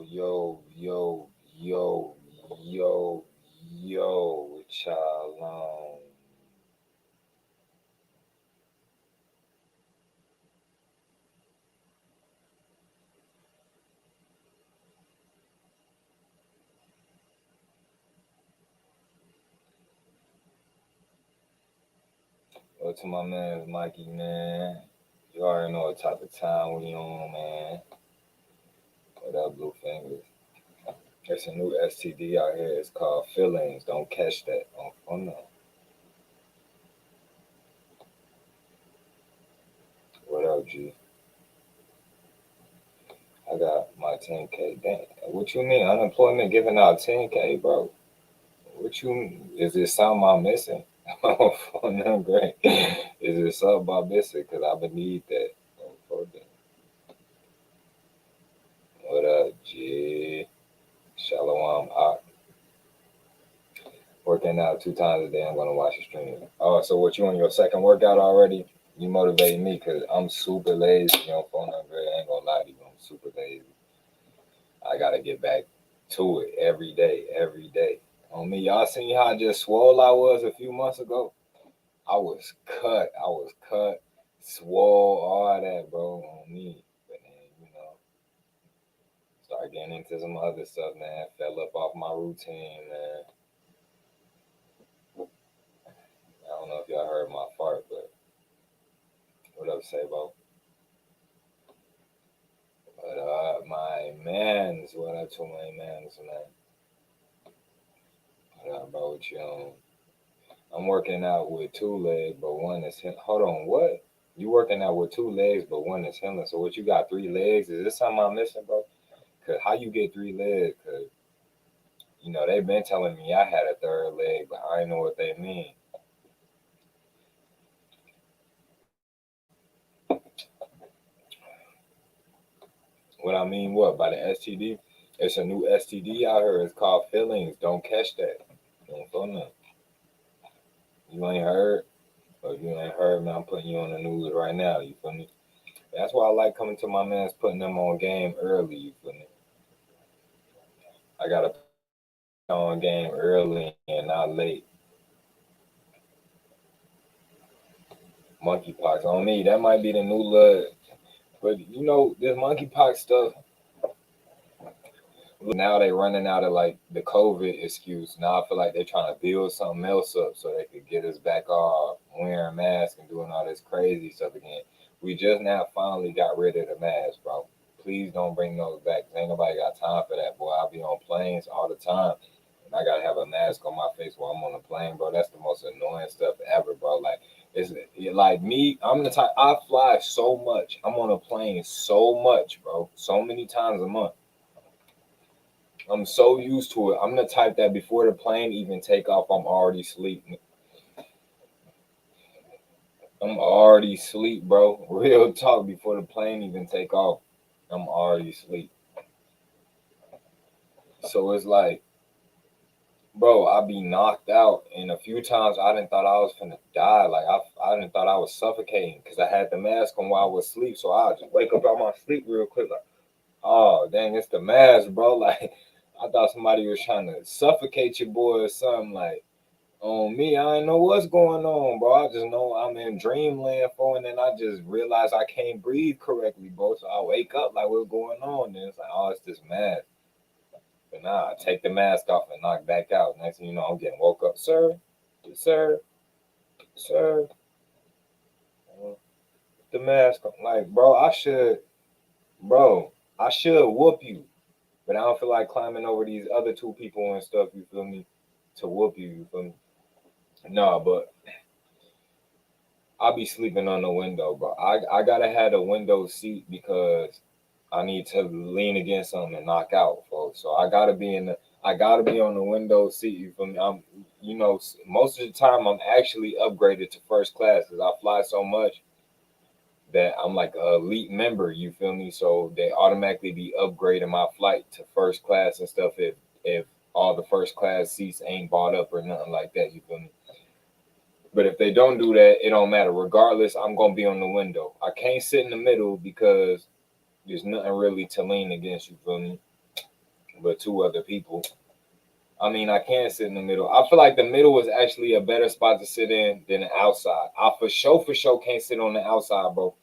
yo, yo, yo, yo, yo, what y'all on? Well, to my man Mikey, man. You already know what type of time we on, man. What up, Blue Fingers? There's a new STD out here. It's called feelings. Don't catch that. Oh no. What up, G? I got my 10K. Dang. What you mean? Unemployment giving out 10K, bro? What you is it something I'm missing? Oh, no, great. Is it something I'm missing? Cause I would need that. Oh, for that. What up, G? Shalom. Working out 2 times a day. I'm gonna watch the stream. Oh, so what you on your second workout already? You motivated me because I'm super lazy. You know, phone number. I ain't gonna lie to you. I'm super lazy. I gotta get back to it every day, every day. On me, y'all seen how just swole I was a few months ago? I was cut, swole, all that, bro, on me. But then, start getting into some other stuff, man. Fell up off my routine, man. I don't know if y'all heard my fart, but what up, Sabo? But my mans, what up to my mans, man? What up, bro? What you on? I'm working out with 2 legs, but one is hold on, what? You working out with 2 legs, but one is hindering. So what you got 3 legs? Is this something I'm missing, bro? Cause how you get 3 legs? Cause they've been telling me I had a third leg, but I didn't know what they mean. What I mean, what by the STD? It's a new STD out here. It's called feelings. Don't catch that. Don't feel nothing. You ain't heard, or you ain't heard, man. I'm putting you on the news right now. You feel me? That's why I like coming to my man's, putting them on game early. You feel me? I gotta put on game early and not late. Monkeypox on me. That might be the new look. But this monkeypox stuff. Now they running out of like the COVID excuse. Now I feel like they're trying to build something else up so they could get us back all wearing masks and doing all this crazy stuff again. We just now finally got rid of the mask, bro. Please don't bring those back. Ain't nobody got time for that, boy. I'll be on planes all the time. And I gotta have a mask on my face while I'm on the plane, bro. That's the most annoying stuff ever, bro. Like it's like me. I'm the type I fly so much. I'm on a plane so much, bro. So many times a month. I'm so used to it. I'm the type that before the plane even take off, I'm already sleeping. I'm already sleep, bro. Real talk. Before the plane even take off, I'm already sleep. So it's like, bro, I be knocked out, and a few times I didn't thought I was finna die. Like I didn't thought I was suffocating because I had the mask on while I was asleep. So I just wake up out my sleep real quick, like, oh dang, it's the mask, bro. Like I thought somebody was trying to suffocate your boy or something. Like on me, I ain't know what's going on, bro. I just know I'm in dreamland for, and then I just realize I can't breathe correctly, bro. So I wake up like, what's going on? And it's like, oh, it's this mask. But nah, I take the mask off and knock back out. Next thing you know, I'm getting woke up, sir, sir, sir. The mask, like, bro, I should whoop you, but I don't feel like climbing over these other 2 people and stuff. You feel me? To whoop you, you feel me? No, but I'll be sleeping on the window, bro. I gotta have a window seat because I need to lean against something and knock out, folks. So I gotta be on the window seat. You feel me? Most of the time I'm actually upgraded to first class because I fly so much that I'm like an elite member. You feel me? So they automatically be upgrading my flight to first class and stuff if all the first class seats ain't bought up or nothing like that. You feel me? But if they don't do that, it don't matter. Regardless, I'm gonna be on the window. I can't sit in the middle because there's nothing really to lean against. You feel me? but two other people. I mean, I can sit in the middle. I feel like the middle is actually a better spot to sit in than the outside. I for sure can't sit on the outside, bro.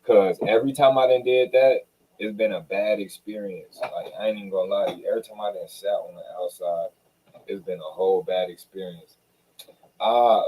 Cause every time I done did that, it's been a bad experience. Like I ain't even gonna lie to you. Every time I done sat on the outside, it's been a whole bad experience. I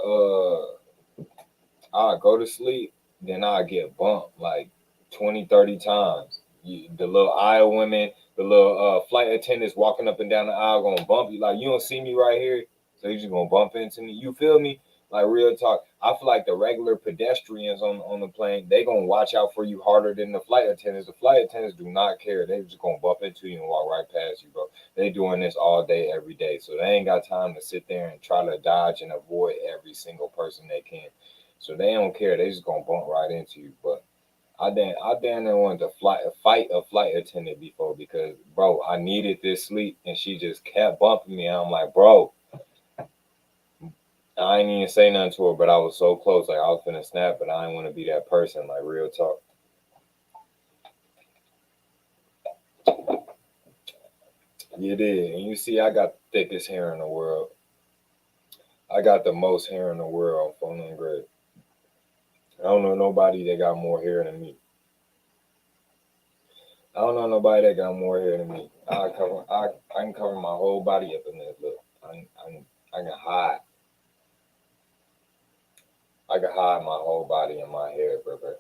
I go to sleep, then I get bumped like 20, 30 times. The little aisle women, the little flight attendants walking up and down the aisle gonna bump you. Like, you don't see me right here, so you just gonna bump into me. You feel me? Like, real talk. I feel like the regular pedestrians on the plane, they gonna watch out for you harder than the flight attendants. The flight attendants do not care. They just gonna bump into you and walk right past you, bro. They doing this all day, every day. So they ain't got time to sit there and try to dodge and avoid every single person they can. So they don't care. They just gonna bump right into you. But I damn near wanted to fight a flight attendant before, because bro, I needed this sleep and she just kept bumping me. And I'm like, bro, I ain't even say nothing to her, but I was so close. Like, I was finna snap, but I didn't want to be that person. Like, real talk. You did. And you see, I got the thickest hair in the world. I got the most hair in the world on phone and grade. I don't know nobody that got more hair than me. I don't know nobody that got more hair than me. I can cover my whole body up in this. Look, I can hide. I can hide my whole body in my hair, brother.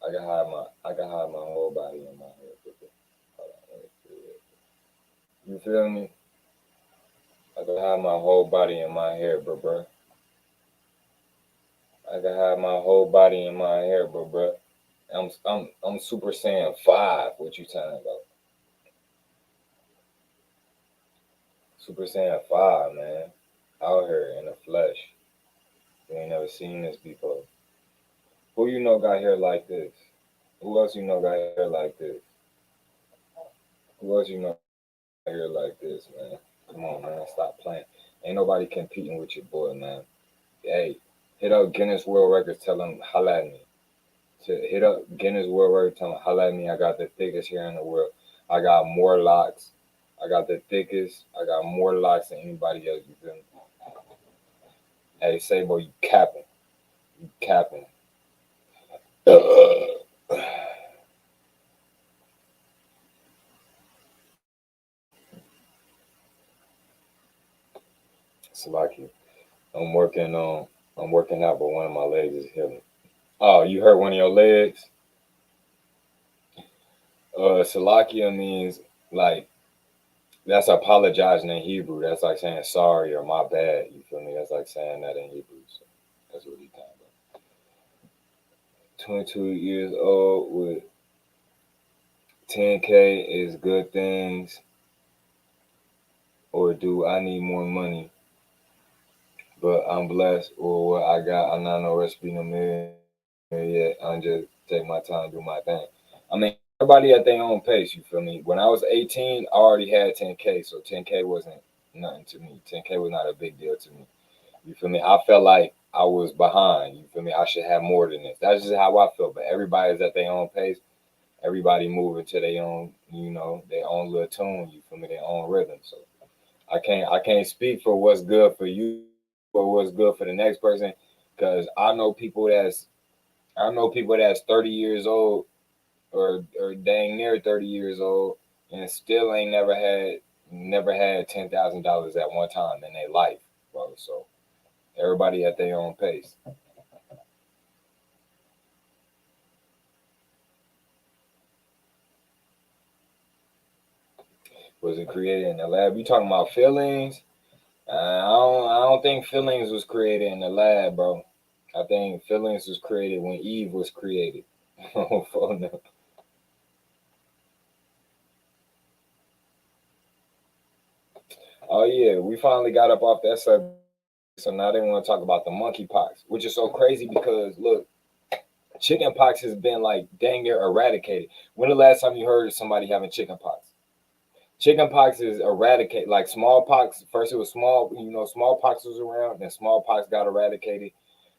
I can hide my whole body in my hair, brother. Hold on, let me see it. You feel me? I can hide my whole body in my hair, brother. I can hide my whole body in my hair, brother. I'm Super Saiyan 5. What you talking about? Super Saiyan 5, man. Out here in the flesh. You ain't never seen this before. Who you know got hair like this? Who else you know got hair like this? Who else you know got hair like this, man? Come on, man. Stop playing. Ain't nobody competing with your boy, man. Hey, hit up Guinness World Records. Tell them holla at me. Hit up Guinness World Records. Tell them holla at me. I got the thickest hair in the world. I got more locks. I got the thickest. I got more locks than anybody else. You feel me? Hey, say boy, you capping. You capping. Salaki. I'm working on. I'm working out, but one of my legs is healing. Oh, you hurt one of your legs? Salakia means like, that's apologizing in Hebrew. That's like saying sorry or my bad. You feel me? That's like saying that in Hebrew. So that's what he's talking about. 22 years old with 10K is good things, or do I need more money? But I'm blessed, or what I got. I'm not no recipe no millionaire yet. I'm just take my time, do my thing. I mean, everybody at their own pace. You feel me? When I was 18, I already had 10K, so 10K wasn't nothing to me. 10K was not a big deal to me. You feel me? I felt like I was behind. You feel me? I should have more than this. That's just how I feel. But everybody's at their own pace. Everybody moving to their own, their own little tune. You feel me? Their own rhythm. So I can't speak for what's good for you or what's good for the next person, because I know people that's 30 years old, or dang near 30 years old, and still ain't never had $10,000 at one time in their life, bro. So everybody at their own pace. Was it created in the lab? You talking about feelings? I don't think feelings was created in the lab, bro. I think feelings was created when Eve was created. Oh, no. Oh yeah, we finally got up off that subject. So now they want to talk about the monkeypox, which is so crazy because look, chickenpox has been like dang near eradicated. When the last time you heard of somebody having chickenpox? Chickenpox is eradicated. Like smallpox, first it was smallpox was around, then smallpox got eradicated,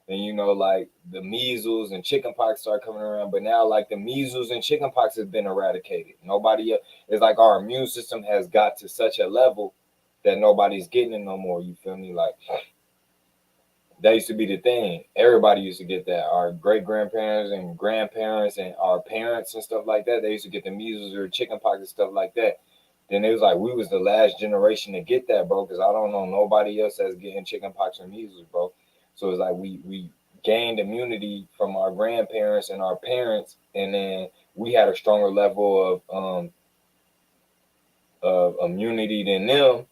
And like the measles and chickenpox start coming around, but now like the measles and chickenpox has been eradicated. Nobody it's like our immune system has got to such a level that nobody's getting it no more. You feel me? Like that used to be the thing. Everybody used to get that. Our great grandparents and grandparents and our parents and stuff like that. They used to get the measles or chickenpox and stuff like that. Then it was like we was the last generation to get that, bro. Because I don't know nobody else that's getting chickenpox or measles, bro. So it's like we gained immunity from our grandparents and our parents, and then we had a stronger level of immunity than them.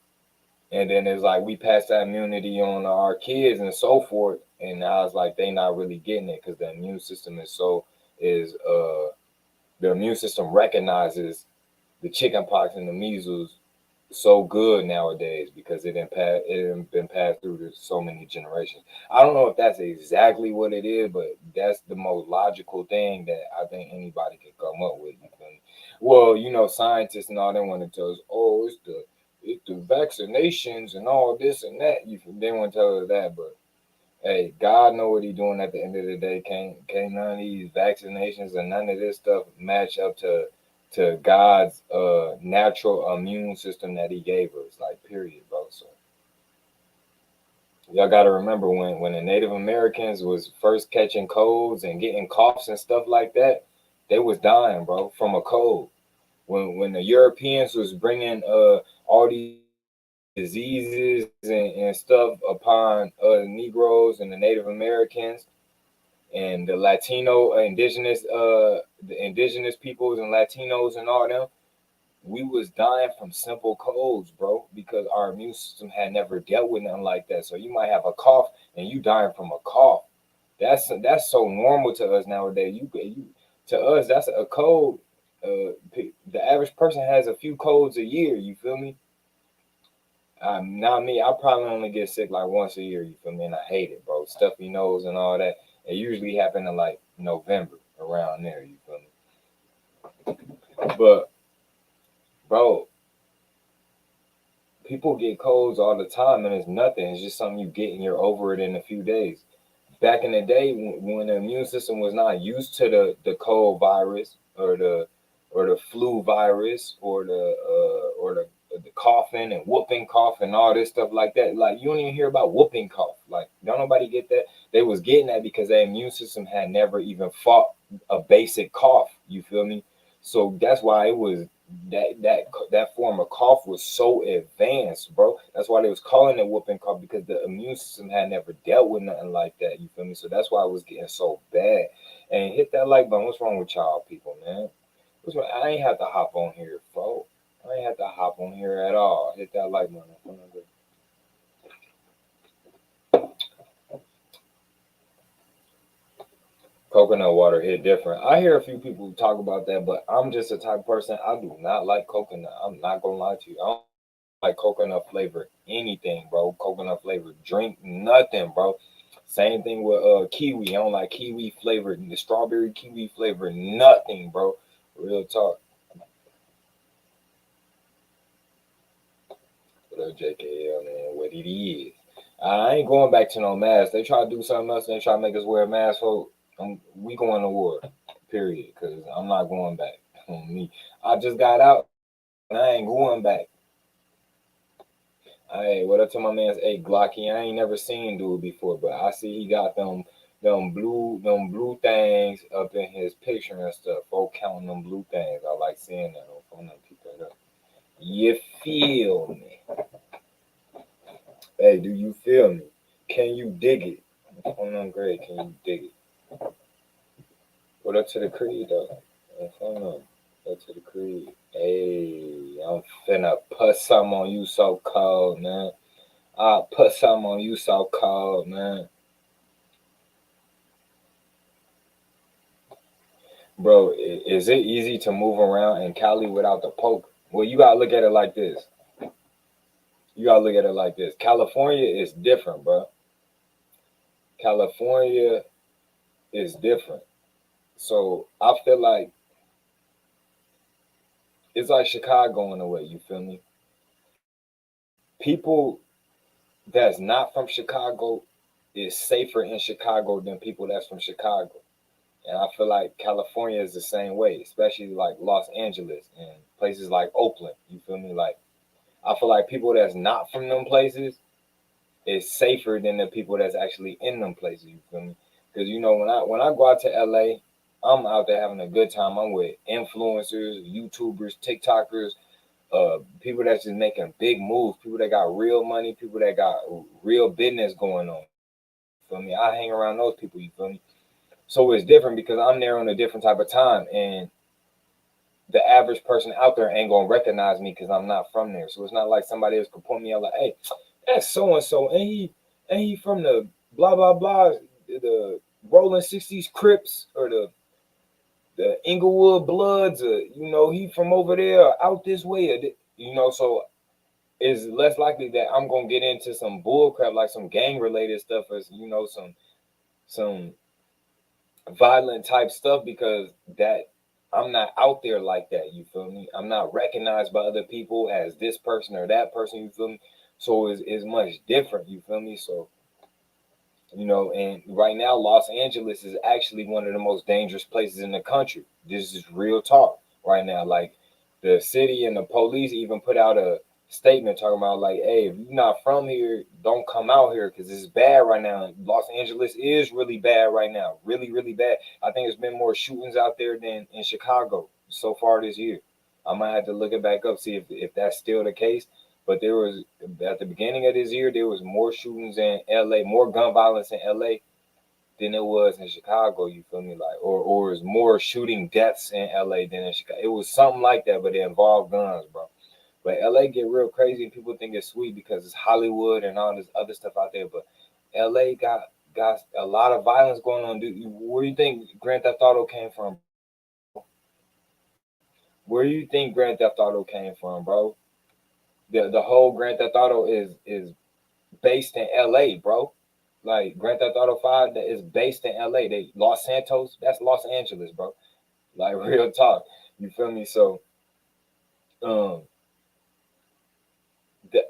And then it's like we passed that immunity on to our kids and so forth. And now it's like they not really getting it because the immune system is the immune system recognizes the chickenpox and the measles so good nowadays because it been passed through to so many generations. I don't know if that's exactly what it is, but that's the most logical thing that I think anybody can come up with. You feel me? Well, scientists and all they want to tell us, oh, it's the vaccinations and all this and that. They want to tell us that, but hey, God know what He doing at the end of the day. Can't none of these vaccinations and none of this stuff match up to God's natural immune system that He gave us. Like period, bro. So y'all got to remember when the Native Americans was first catching colds and getting coughs and stuff like that, they was dying, bro, from a cold. When the Europeans was bringing all these diseases and stuff upon Negroes and the Native Americans and the Latino the indigenous peoples and Latinos and all them, we was dying from simple colds, bro, because our immune system had never dealt with nothing like that. So you might have a cough and you dying from a cough. That's so normal to us nowadays. You to us that's a cold. The average person has a few colds a year. You feel me? Not me. I probably only get sick like once a year. You feel me? And I hate it, bro. Stuffy nose and all that. It usually happen in like November around there. You feel me? But bro, people get colds all the time, and it's nothing. It's just something you get, and you're over it in a few days. Back in the day, when the immune system was not used to the cold virus or the flu virus or the coughing and whooping cough and all this stuff like that. Like you don't even hear about whooping cough. Like don't nobody get that. They was getting that because their immune system had never even fought a basic cough. You feel me? So that's why it was that form of cough was so advanced, bro. That's why they was calling it whooping cough because the immune system had never dealt with nothing like that. You feel me? So that's why it was getting so bad. And hit that like button. What's wrong with y'all people, man? What's wrong? I ain't have to hop on here, folks. I ain't have to hop on here at all. Hit that like button. Coconut water hit different. I hear a few people talk about that, but I'm just a type of person. I do not like coconut. I'm not gonna lie to you. I don't like coconut flavor anything, bro. Coconut flavor drink, nothing, bro. Same thing with kiwi. I don't like kiwi flavor, the strawberry kiwi flavor, nothing, bro. Real talk. What up, JKL, man? What it is. I ain't going back to no mask. They try to do something else. They try to make us wear a mask. So we going to war, period. Because I'm not going back. On me, I just got out and I ain't going back. Hey, what up to my man's Glocky? I ain't never seen dude before, but I see he got them blue things up in his picture and stuff. Folk counting them blue things. I like seeing that. I'm gonna keep that up. You feel me? Hey, do you feel me? Can you dig it? I'm great. Can you dig it? What up to the creed though? Hold on. Up to the creed. Hey, I'm finna put some on you so cold, man. I'll put some on you so cold, man. Bro, is it easy to move around in Cali without the poke? Well, you gotta look at it like this. You gotta look at it like this. California is different, bro. California is different. So I feel like it's like Chicago in a way. You feel me? People that's not from Chicago is safer in Chicago than people that's from Chicago. And I feel like California is the same way, especially like Los Angeles and places like Oakland. You feel me? Like I feel like people that's not from them places is safer than the people that's actually in them places. You feel me? Because you know when I go out to LA, I'm out there having a good time. I'm with influencers, YouTubers, TikTokers, people that's just making big moves, people that got real money, people that got real business going on. You feel me? I hang around those people. You feel me? So it's different because I'm there on a different type of time, and the average person out there ain't gonna recognize me because I'm not from there. So it's not like somebody else could point me out like, hey, that's so and so, and he from the blah blah blah, the Rolling 60s Crips or the Inglewood Bloods, or you know, he from over there out this way, or you know, so it's less likely that I'm gonna get into some bull crap like some gang related stuff or you know some violent type stuff because that I'm not out there like that. You feel me? I'm not recognized by other people as this person or that person. You feel me? So it's much different. You feel me? So you know, and right now Los Angeles is actually one of the most dangerous places in the country. This is real talk right now. Like the city and the police even put out a statement talking about like, hey, if you're not from here, don't come out here because it's bad right now. Los Angeles is really bad right now, really, really bad. I think there's been more shootings out there than in Chicago so far this year. I might have to look it back up, see if that's still the case. But there was at the beginning of this year, there was more shootings in LA, more gun violence in LA than it was in Chicago. You feel me? Like, or it's more shooting deaths in LA than in Chicago. It was something like that, but it involved guns, bro. But LA get real crazy, and people think it's sweet because it's Hollywood and all this other stuff out there. But LA got a lot of violence going on. Where do you think Grand Theft Auto came from, bro? Where do you think Grand Theft Auto came from, bro? The whole Grand Theft Auto is based in LA, bro. Like Grand Theft Auto 5 that is based in LA. They Los Santos, that's Los Angeles, bro. Like real talk. You feel me? So um the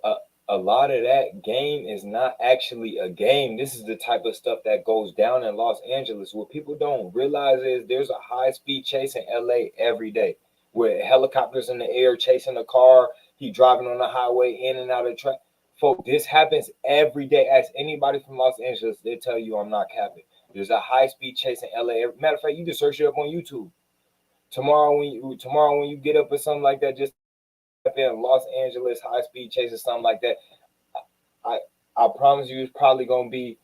a lot of that game is not actually a game. This is the type of stuff that goes down in Los Angeles. What people don't realize is there's a high speed chase in LA every day with helicopters in the air chasing a car. He driving on the highway in and out of track. Folks, this happens every day. Ask anybody from Los Angeles, they tell you I'm not capping. There's a high speed chase in LA. Matter of fact, you can search it up on YouTube. Tomorrow when you get up or something like that, just type in Los Angeles high speed chase or something like that. I I promise you, it's probably gonna be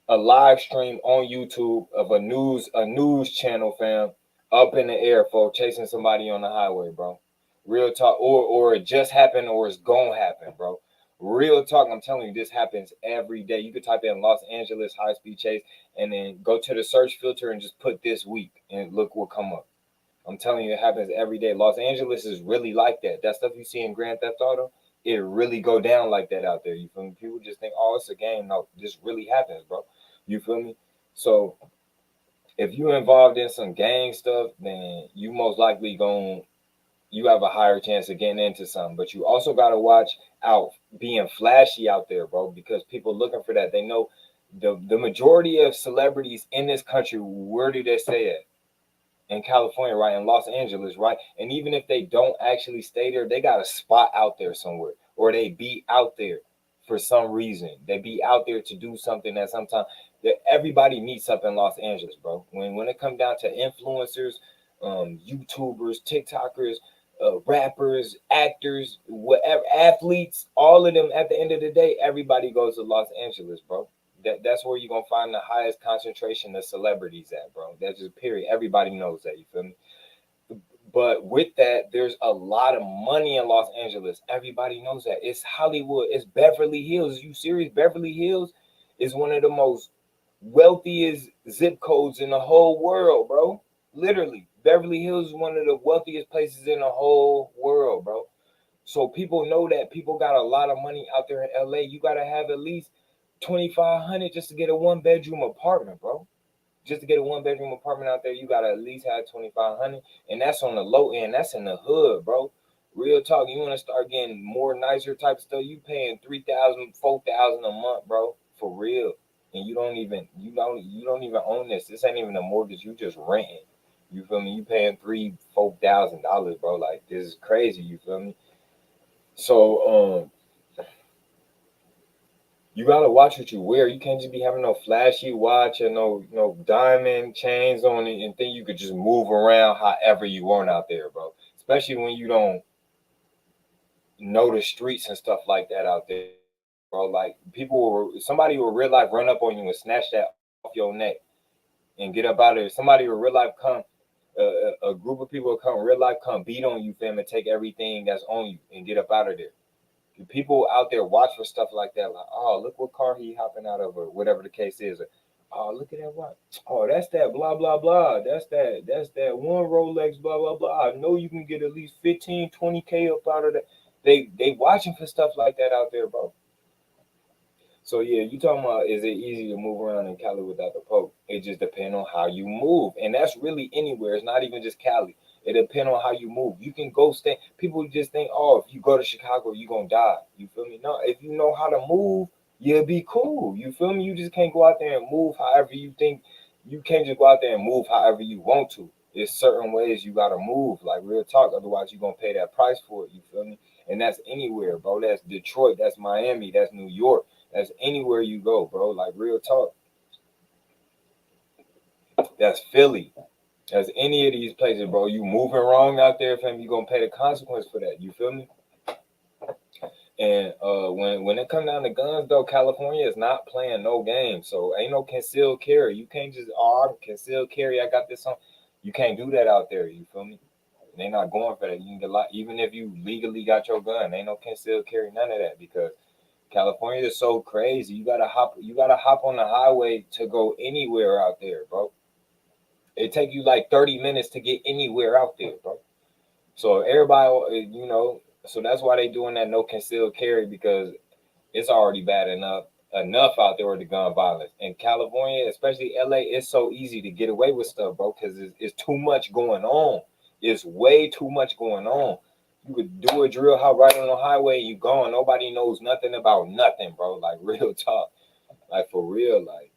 a live stream on YouTube of a news channel, fam, up in the air, for chasing somebody on the highway, bro. Real talk, or it just happened, or it's gonna happen, bro. Real talk, I'm telling you, this happens every day. You could type in Los Angeles high speed chase and then go to the search filter and just put this week and look what come up. I'm telling you, it happens every day. Los Angeles is really like that. That stuff you see in Grand Theft Auto, it really go down like that out there. You feel me? People just think, oh, it's a game. No, this really happens, bro. You feel me? So if you're involved in some gang stuff, then you most likely going you have a higher chance of getting into something. But you also gotta watch out being flashy out there, bro, because people looking for that. They know the majority of celebrities in this country, where do they stay at? In California, right? In Los Angeles, right? And even if they don't actually stay there, they got a spot out there somewhere, or they be out there for some reason. They be out there to do something that sometimes that everybody meets up in Los Angeles, bro. When it comes down to influencers, YouTubers, TikTokers, rappers, actors, whatever, athletes, all of them. At the end of the day, everybody goes to Los Angeles, bro. That's where you're gonna find the highest concentration of celebrities at, bro. That's just period. Everybody knows that, you feel me? But with that, there's a lot of money in Los Angeles. Everybody knows that. It's Hollywood, it's Beverly Hills. You serious? Beverly Hills is one of the most wealthiest zip codes in the whole world, bro. Literally. Beverly Hills is one of the wealthiest places in the whole world, bro. So people know that people got a lot of money out there in LA. You gotta have at least 2,500 just to get a one bedroom apartment, bro. Just to get a one bedroom apartment out there, you gotta at least have 2,500, and that's on the low end. That's in the hood, bro. Real talk. You want to start getting more nicer type stuff? You paying 3,000, 4,000 a month, bro. For real. and you don't even own this. This ain't even a mortgage. You just renting. You feel me? You paying $3,000-$4,000, bro. Like this is crazy. You feel me? So you gotta watch what you wear. You can't just be having no flashy watch and no diamond chains on it and think you could just move around however you want out there, bro. Especially when you don't know the streets and stuff like that out there, bro. Like somebody will real life run up on you and snatch that off your neck and get up out of there. Somebody will real life come. A group of people will come real life come beat on you, fam, and take everything that's on you and get up out of there. People out there watch for stuff like that, like, oh, look what car he hopping out of, or whatever the case is. Or, oh, look at that watch. Oh, that's that blah blah blah. That's that one Rolex blah blah blah. I know you can get at least 15, 20K up out of that. They watching for stuff like that out there, bro. So yeah, you talking about is it easy to move around in Cali without the poke? It just depends on how you move, and that's really anywhere. It's not even just Cali. It depends on how you move. You can go stay. People just think, oh, if you go to Chicago, you gonna die. You feel me? No, if you know how to move, you'll be cool. You feel me? You just can't go out there and move however you think. You can't just go out there and move however you want to. There's certain ways you gotta move, like real talk. Otherwise, you're gonna pay that price for it. You feel me? And that's anywhere, bro. That's Detroit. That's Miami. That's New York. That's anywhere you go, bro. Like real talk. That's Philly. That's any of these places, bro. You moving wrong out there, fam, you gonna pay the consequence for that. You feel me? And when it comes down to guns, though, California is not playing no game. So ain't no concealed carry. You can't just I'm concealed carry. I got this on. You can't do that out there. You feel me? They not going for that. You can get lot even if you legally got your gun. Ain't no concealed carry. None of that because California is so crazy. You gotta hop. You gotta hop on the highway to go anywhere out there, bro. It take you like 30 minutes to get anywhere out there, bro. So everybody, so that's why they doing that no concealed carry because it's already bad enough out there with the gun violence. In California, especially LA, it's so easy to get away with stuff, bro, because it's too much going on. It's way too much going on. You could do a drill how right on the highway, you gone. Nobody knows nothing about nothing, bro. Like real talk, like for real, like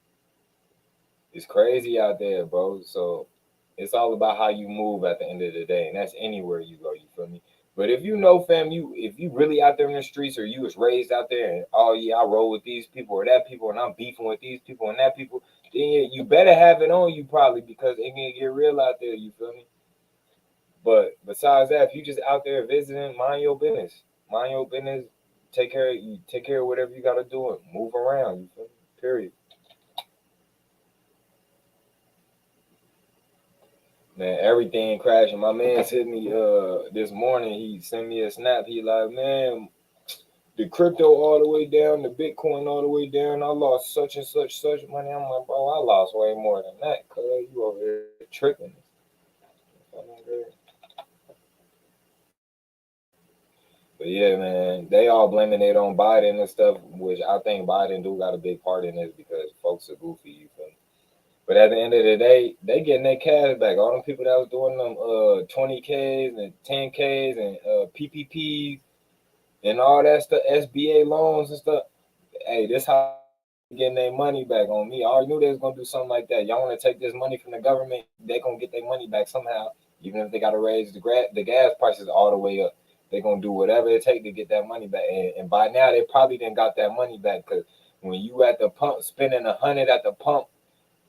it's crazy out there, bro. So it's all about how you move at the end of the day, and that's anywhere you go. You feel me? But if you know, fam, if you really out there in the streets, or you was raised out there, and oh yeah, I roll with these people or that people, and I'm beefing with these people and that people, then you better have it on you probably because it can get real out there. You feel me? But besides that, if you just out there visiting, mind your business. Mind your business. Take care of whatever you gotta do and move around. You feel me? Period. Man, everything crashing. My man hit me this morning. He sent me a snap. He like, man, the crypto all the way down, the Bitcoin all the way down. I lost such and such money. I'm like, bro, I lost way more than that. Cause you over here tricking. But yeah, man, they all blaming it on Biden and stuff, which I think Biden do got a big part in this because folks are goofy. You feel me? But at the end of the day, they getting their cash back. All them people that was doing them 20Ks and 10Ks and PPPs and all that stuff, SBA loans and stuff. Hey, this how getting their money back on me. I already knew they was gonna do something like that. Y'all want to take this money from the government? They gonna get their money back somehow, even if they gotta raise the gas prices all the way up. They gonna do whatever it take to get that money back. And by now they probably didn't got that money back because when you at the pump spending 100 at the pump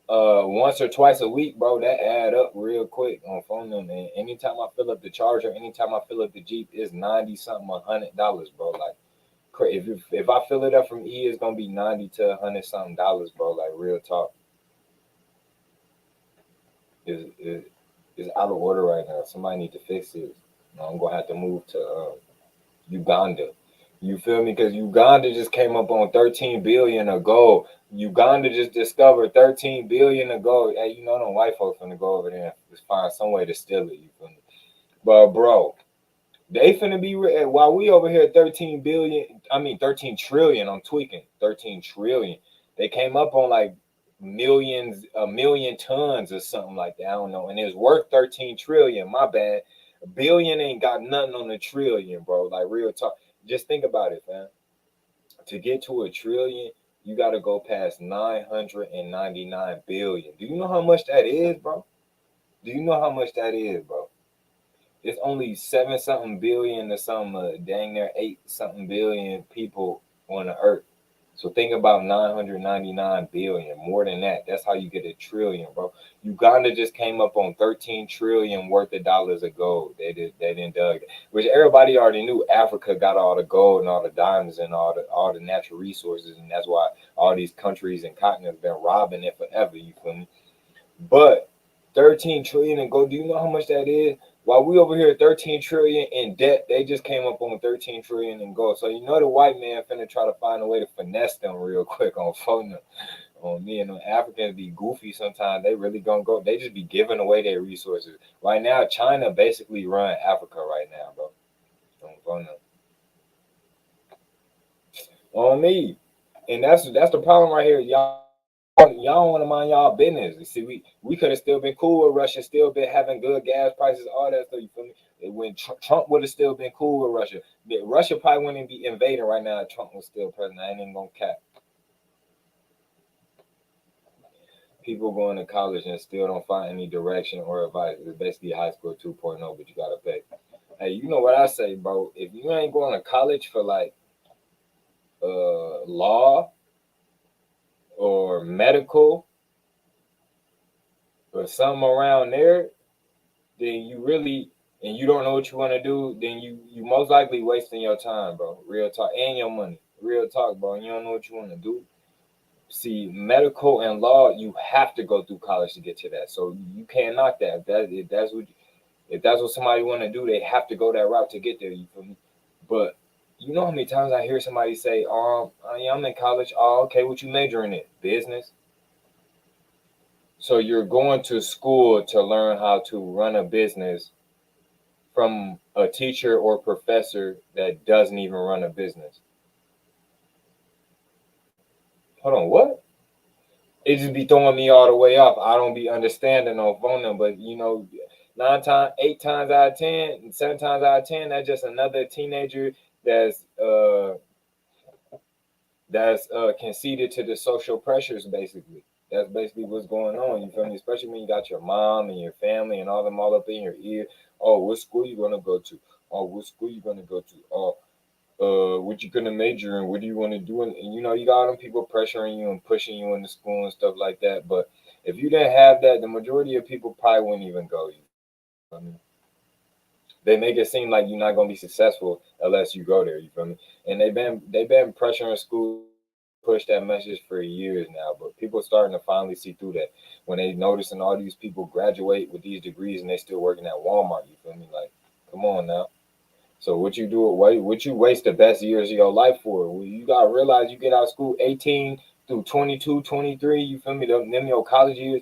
once or twice a week, bro, that add up real quick on phone them. And anytime I fill up the charger, anytime I fill up the Jeep, it's 90 something $100, bro. Like if I fill it up from it's gonna be 90 to 100 something dollars, bro. Like real talk. Is out of order right now. Somebody need to fix this. I'm gonna have to move to Uganda. You feel me? Because Uganda just came up on 13 billion ago. Uganda just discovered 13 billion ago. Hey, them white folks gonna go over there and just find some way to steal it. You feel me? But bro, they finna be while we over here 13 billion. I mean 13 trillion. I'm tweaking 13 trillion. They came up on like a million tons or something like that. I don't know, and it's worth 13 trillion. My bad. A billion ain't got nothing on a trillion, bro. Like real talk. Just think about it, man. To get to a trillion, you got to go past 999 billion. Do you know how much that is, bro? Do you know how much that is, bro? It's only seven something billion or something, dang near eight something billion people on the earth. So think about 999 billion, more than that. That's how you get a trillion, bro. Uganda just came up on 13 trillion worth of dollars of gold. They didn't dug it, which everybody already knew. Africa got all the gold and all the diamonds and all the natural resources, and that's why all these countries and continents been robbing it forever. You feel me? But 13 trillion in gold, do you know how much that is? While we over here 13 trillion in debt, they just came up on 13 trillion in gold. So you know the white man finna try to find a way to finesse them real quick on phone on me. And the Africans be goofy sometimes. They really gonna go. They just be giving away their resources. Right now, China basically run Africa right now, bro. On phone on me. And that's the problem right here. Y'all don't want to mind y'all business. You see, we could have still been cool with Russia, still been having good gas prices, all that stuff. You feel me? When Trump would have still been cool with Russia, Russia probably wouldn't be invading right now if Trump was still president. I ain't even gonna cap. People going to college and still don't find any direction or advice. It's basically high school 2.0, but you gotta pay. Hey, you know what I say, bro? If you ain't going to college for like law or medical or something around there, then you really and you don't know what you want to do, then you most likely wasting your time, bro. Real talk, and your money. Real talk, bro. And you don't know what you want to do. See, medical and law, you have to go through college to get to that. So you can't knock that. If that's what somebody want to do, they have to go that route to get there. You feel me? But you know how many times I hear somebody say, yeah, I'm in college. Oh, okay, what you majoring in? Business. So you're going to school to learn how to run a business from a teacher or professor that doesn't even run a business. Hold on, what? It just be throwing me all the way off. I don't be understanding on phone them, but you know, 8 times out of 10, 7 times out of 10, that's just another teenager that's uh that's conceded to the social pressures. Basically, that's basically what's going on. You feel me? Especially when you got your mom and your family and all them all up in your ear. Oh, what school you gonna go to? Oh, what school you gonna go to? Oh, what you gonna major in? What do you want to do? And you know, you got them people pressuring you and pushing you into school and stuff like that. But if you didn't have that, the majority of people probably wouldn't even go. I mean, they make it seem like you're not gonna be successful unless you go there. You feel me? And they've been pressuring school push that message for years now, but people starting to finally see through that when they noticing all these people graduate with these degrees and they still working at Walmart. You feel me? Like, come on now. So what you do? What you waste the best years of your life for? Well, you gotta realize you get out of school 18 through 22, 23. You feel me? Them your college years.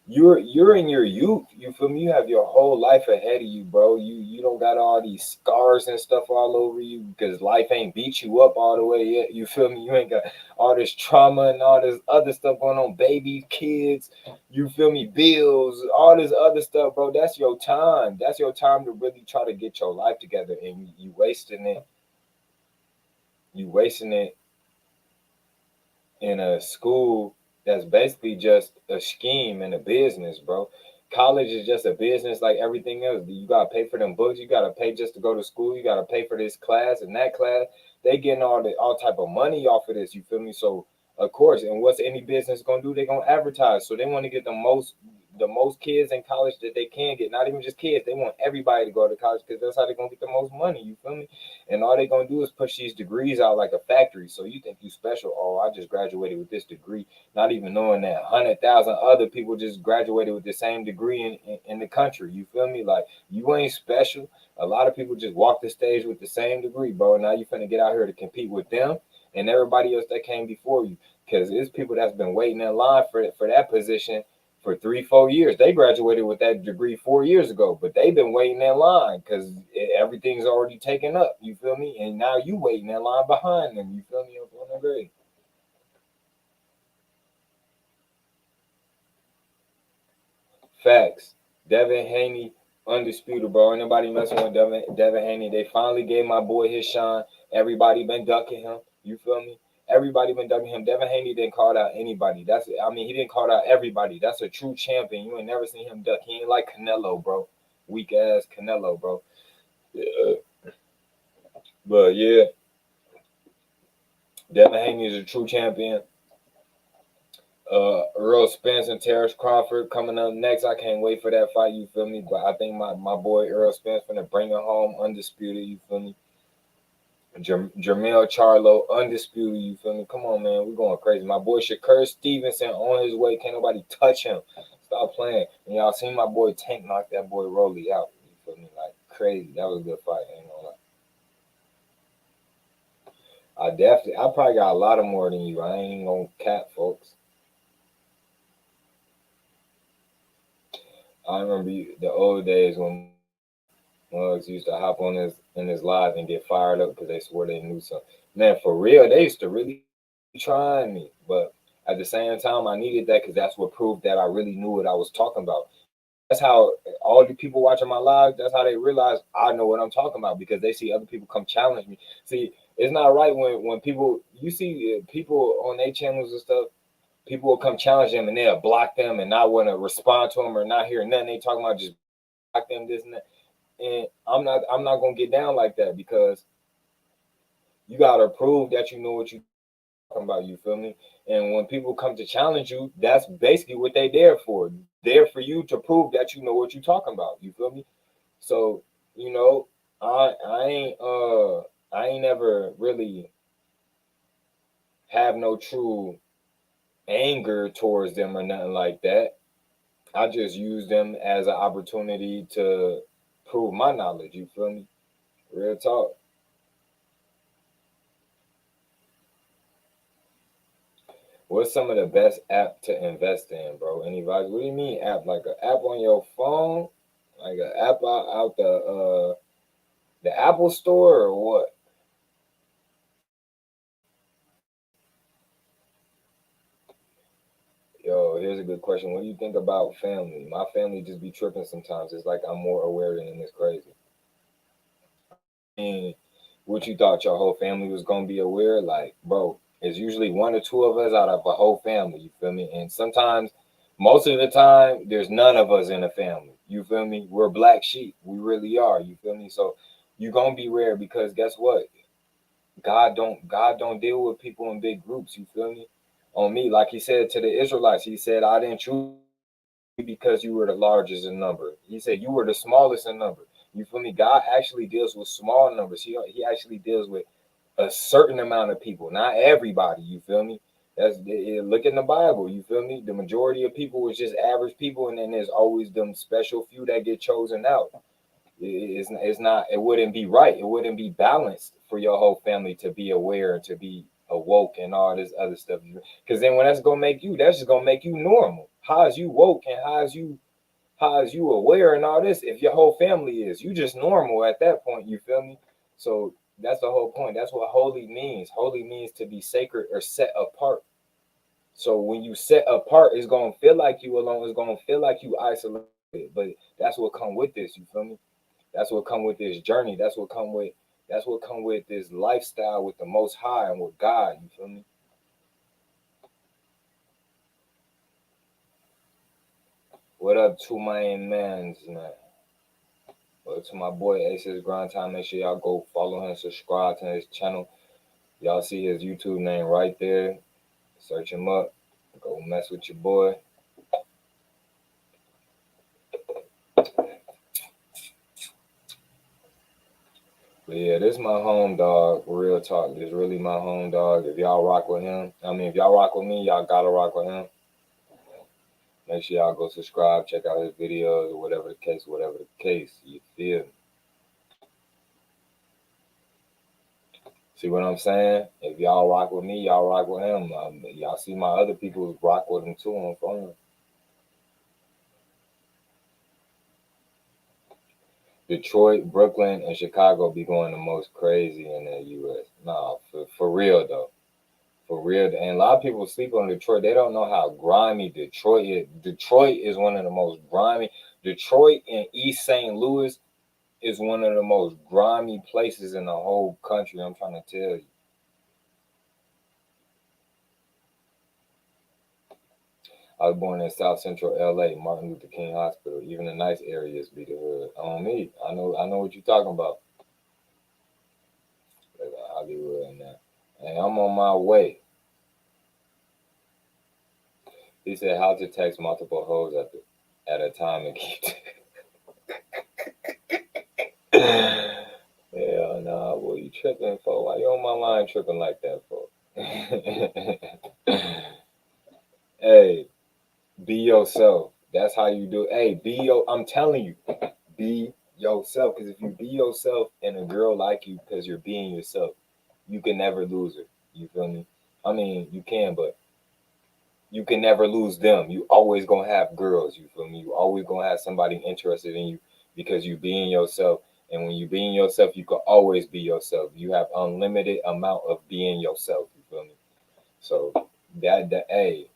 You're in your youth. You feel me? You have your whole life ahead of you, bro. You don't got all these scars and stuff all over you because life ain't beat you up all the way yet. You feel me? You ain't got all this trauma and all this other stuff going on. Babies, kids. You feel me? Bills, all this other stuff, bro. That's your time. That's your time to really try to get your life together, and you wasting it. You wasting it in a school that's basically just a scheme and a business, bro. College is just a business like everything else. You gotta pay for them books. You gotta pay just to go to school. You gotta pay for this class and that class. They getting all type of money off of this. You feel me? So of course, and what's any business gonna do? They gonna advertise. So they want to get the most kids in college that they can get. Not even just kids. They want everybody to go to college because that's how they're gonna get the most money. You feel me? And all they're gonna do is push these degrees out like a factory. So you think you special? Oh, I just graduated with this degree, not even knowing that 100,000 other people just graduated with the same degree in the country. You feel me? Like you ain't special. A lot of people just walk the stage with the same degree, bro. And now you finna get out here to compete with them and everybody else that came before you. Because it's people that's been waiting in line for that position for 3, 4 years. They graduated with that degree 4 years ago, but they've been waiting in line because everything's already taken up. You feel me? And now you waiting in line behind them. You feel me? Up on the grade. Facts. Devin Haney, undisputed, bro. Anybody messing with Devin Haney? They finally gave my boy his shine. Everybody been ducking him. You feel me? Everybody been ducking him. Devin Haney didn't call out anybody. He didn't call out everybody. That's a true champion. You ain't never seen him duck. He ain't like Canelo, bro. Weak ass Canelo, bro. Yeah. But yeah, Devin Haney is a true champion. Earl Spence and Terrence Crawford coming up next. I can't wait for that fight, you feel me? But I think my boy Earl Spence gonna bring it home undisputed, you feel me? Jermell Charlo, undisputed, you feel me? Come on, man, we're going crazy. My boy Shakur Stevenson on his way. Can't nobody touch him. Stop playing. And y'all seen my boy Tank knock that boy Rolly out. You feel me? Like crazy. That was a good fight. Ain't gonna lie. I probably got a lot of more than you. I ain't gonna cap, folks. I remember the old days when mugs used to hop on in his live and get fired up because they swore they knew something. Man, for real, they used to really try me. But at the same time, I needed that because that's what proved that I really knew what I was talking about. That's how all the people watching my live, that's how they realize I know what I'm talking about because they see other people come challenge me. See, it's not right when people, you see people on their channels and stuff, people will come challenge them and they'll block them and not want to respond to them or not hear nothing they talking about, just block them, this and that. And I'm not gonna get down like that because you gotta prove that you know what you talking about, you feel me? And when people come to challenge you, that's basically what they there for. There for you to prove that you know what you talking about, you feel me? So, you know, I ain't never really have no true anger towards them or nothing like that. I just use them as an opportunity to prove my knowledge, you feel me? Real talk. What's some of the best app to invest in, bro? Any advice? What do you mean app? Like an app on your phone? Like an app out the Apple store or what? Yo, here's a good question. What do you think about family? My family just be tripping sometimes. It's like I'm more aware than it's crazy. And what you thought your whole family was gonna be aware? Like, bro, it's usually one or two of us out of a whole family. You feel me? And sometimes, most of the time, there's none of us in a family. You feel me? We're black sheep. We really are. You feel me? So you're gonna be rare because guess what? God don't deal with people in big groups. You feel me? On me, like he said to the Israelites, he said, "I didn't choose you because you were the largest in number." He said you were the smallest in number. You feel me? God actually deals with small numbers. He actually deals with a certain amount of people, not everybody. You feel me? Look in the Bible. You feel me? The majority of people was just average people, and then there's always them special few that get chosen out. It's not. It wouldn't be right. It wouldn't be balanced for your whole family to be aware and to be awoke and all this other stuff. Because then when that's just gonna make you normal. How is you woke and how is you aware and all this if your whole family is? You just normal at that point, you feel me? So that's the whole point. That's what holy means. Holy means to be sacred or set apart. So when you set apart, it's gonna feel like you alone, it's gonna feel like you isolated. But that's what come with this, you feel me? That's what come with this journey. That's what come with this lifestyle with the most high and with God, you feel me? What up to my mans, man? To my boy Ace's Grind Time, make sure y'all go follow him, subscribe to his channel. Y'all see his YouTube name right there. Search him up. Go mess with your boy. But yeah, this is my home dog. Real talk. This is really my home dog. If y'all rock with him, if y'all rock with me, y'all gotta rock with him. Make sure y'all go subscribe, check out his videos, or whatever the case, You feel me? See what I'm saying? If y'all rock with me, y'all rock with him. Y'all see my other people rock with him too on phone. Detroit, Brooklyn, and Chicago be going the most crazy in the U.S. Nah, for real though. For real. And a lot of people sleep on Detroit. They don't know how grimy Detroit is. Detroit is one of the most grimy. Detroit and East St. Louis is one of the most grimy places in the whole country. I'm trying to tell you. I was born in South Central LA, Martin Luther King Hospital. Even the nice areas be the hood. On me. I know what you're talking about. Like Hollywood and that. And I'm on my way. He said how to text multiple hoes at a time and keep Hell nah, boy, you tripping for? Why you on my line tripping like that for? Hey, be yourself. That's how you do. Hey, I'm telling you, be yourself. Because if you be yourself and a girl like you because you're being yourself, you can never lose her. You feel me? I mean, you can, but you can never lose them. You always gonna have girls. You feel me? You always gonna have somebody interested in you because you being yourself. And when you being yourself, you can always be yourself. You have unlimited amount of being yourself. You feel me? So hey,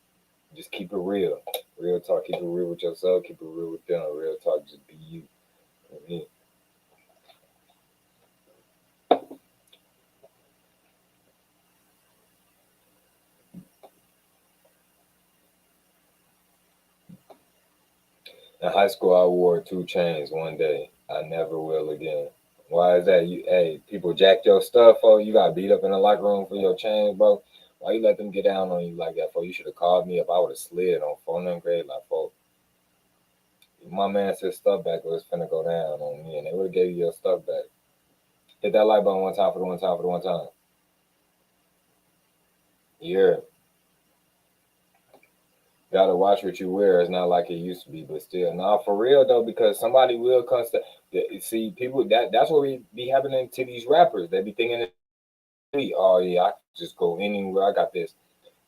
just keep it real. Real talk. Keep it real with yourself. Keep it real with them. Real talk. Just be you. You know In high school, I wore 2 chains one day. I never will again. Why is that? Hey, people jacked your stuff, oh, you got beat up in the locker room for your chains, bro. Why you let them get down on you like that, for? You should have called me up. I would have slid on phone and grade like, for my man said stuff back was finna go down on me, and they would have gave you your stuff back. Hit that like button one time for the one time for the one time. Yeah. Gotta watch what you wear. It's not like it used to be, but still, nah, for real though, because somebody will come. See, people that's what we be happening to these rappers. They be thinking, oh yeah, I can just go anywhere. I got this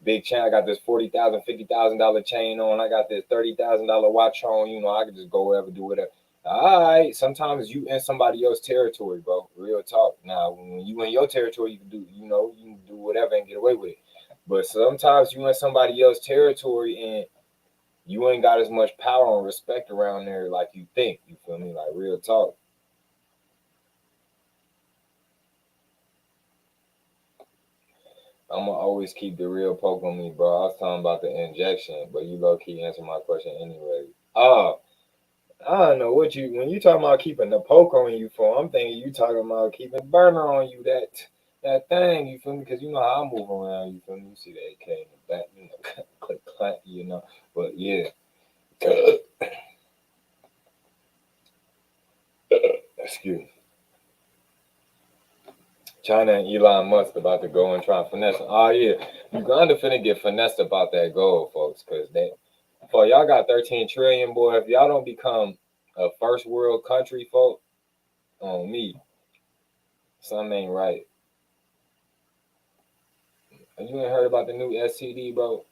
big chain. I got this $40,000, $50,000 chain on. I got this $30,000 watch on. You know, I can just go wherever, do whatever. All right, sometimes you in somebody else's territory, bro. Real talk. Now, when you in your territory, you can do, you can do whatever and get away with it. But sometimes you in somebody else's territory and you ain't got as much power and respect around there like you think. You feel me? Like real talk. I'ma always keep the real poke on me, bro. I was talking about the injection, but you low key answer my question anyway. Oh, I don't know what you when you talking about keeping the poke on you for. I'm thinking you talking about keeping burner on you. That thing. You feel me? Because you know how I move around. You feel me? You see the AK in the back. You know, click clack. You know. But yeah. Excuse me. China and Elon Musk about to go and try and finesse. Oh yeah, Uganda finna get finessed about that gold, folks, because for y'all got 13 trillion, boy. If y'all don't become a first world country, folks, on me, something ain't right. And you ain't heard about the new STD, bro?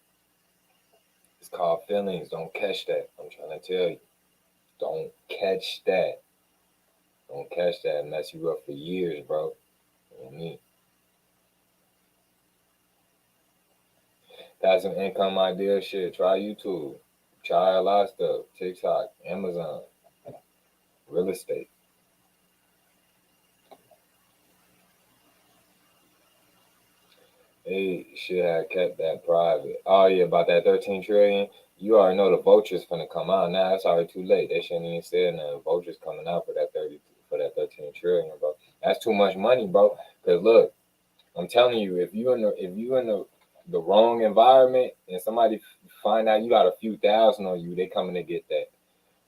It's called feelings. Don't catch that. I'm trying to tell you. Don't catch that. Don't catch that. Mess you up for years, bro. On me. Got some income idea shit. Try YouTube. Try a lot of stuff. TikTok, Amazon, real estate. They should have kept that private. Oh yeah, about that 13 trillion. You already know the vultures finna come out now. It's already too late. They shouldn't even say nothing. Vultures coming out for that 13 trillion, bro. That's too much money, bro. Cause look, I'm telling you, if you in the wrong environment and somebody find out you got a few thousand on you, they coming to get that.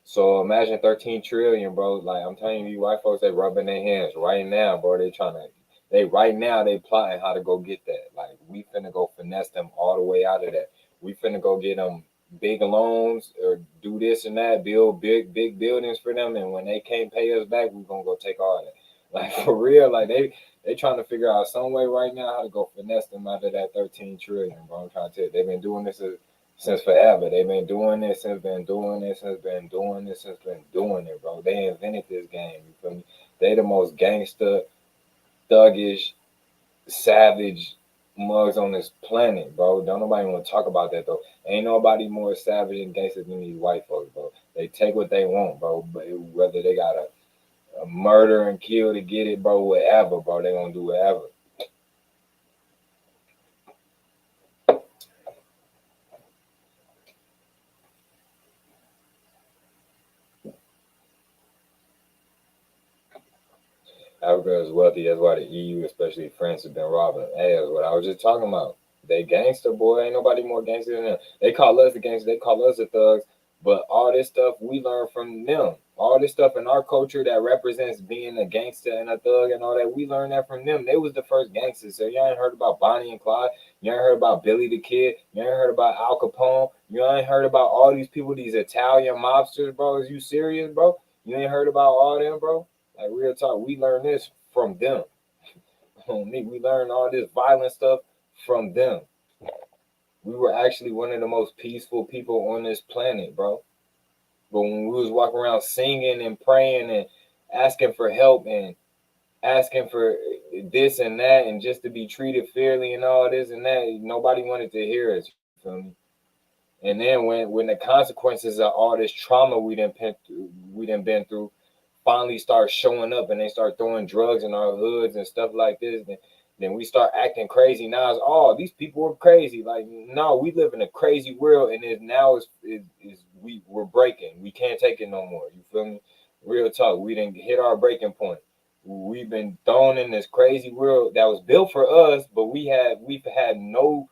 So imagine 13 trillion, bro. Like I'm telling you, white folks, they rubbing their hands right now, bro. They right now they plotting how to go get that. Like we finna go finesse them all the way out of that. We finna go get them big loans or do this and that, build big buildings for them, and when they can't pay us back, we gonna go take all that. Like for real, like they trying to figure out some way right now how to go finesse them out of that 13 trillion, bro. I'm trying to tell you, they've been doing this since forever. They've been doing this since been doing this since been doing this since been doing it, bro. They invented this game. You feel me? They the most gangster, thuggish, savage mugs on this planet, bro. Don't nobody want to talk about that though. Ain't nobody more savage and gangster than these white folks, bro. They take what they want, bro. But whether they got a murder and kill to get it, bro, whatever, bro. They gonna do whatever. Africa is wealthy. That's why the EU, especially France, has been robbing. Hey, that's what I was just talking about. They gangster, boy. Ain't nobody more gangster than them. They call us the gangsters. They call us the thugs. But all this stuff we learn from them. All this stuff in our culture that represents being a gangster and a thug and all that, we learned that from them. They was the first gangsters. So you ain't heard about Bonnie and Clyde. You ain't heard about Billy the Kid. You ain't heard about Al Capone. You ain't heard about all these people, these Italian mobsters, bro. Is you serious, bro? You ain't heard about all them, bro? Like real talk, we learned this from them. We learned all this violent stuff from them. We were actually one of the most peaceful people on this planet, bro. But when we was walking around singing and praying and asking for help and asking for this and that and just to be treated fairly and all this and that, nobody wanted to hear us. You feel me? And then when the consequences of all this trauma we done been through finally start showing up and they start throwing drugs in our hoods and stuff like this, then we start acting crazy. Now it's these people are crazy. Like no, we live in a crazy world, and we're breaking. We can't take it no more. You feel me? Real talk. We didn't hit our breaking point. We've been thrown in this crazy world that was built for us, but we've had no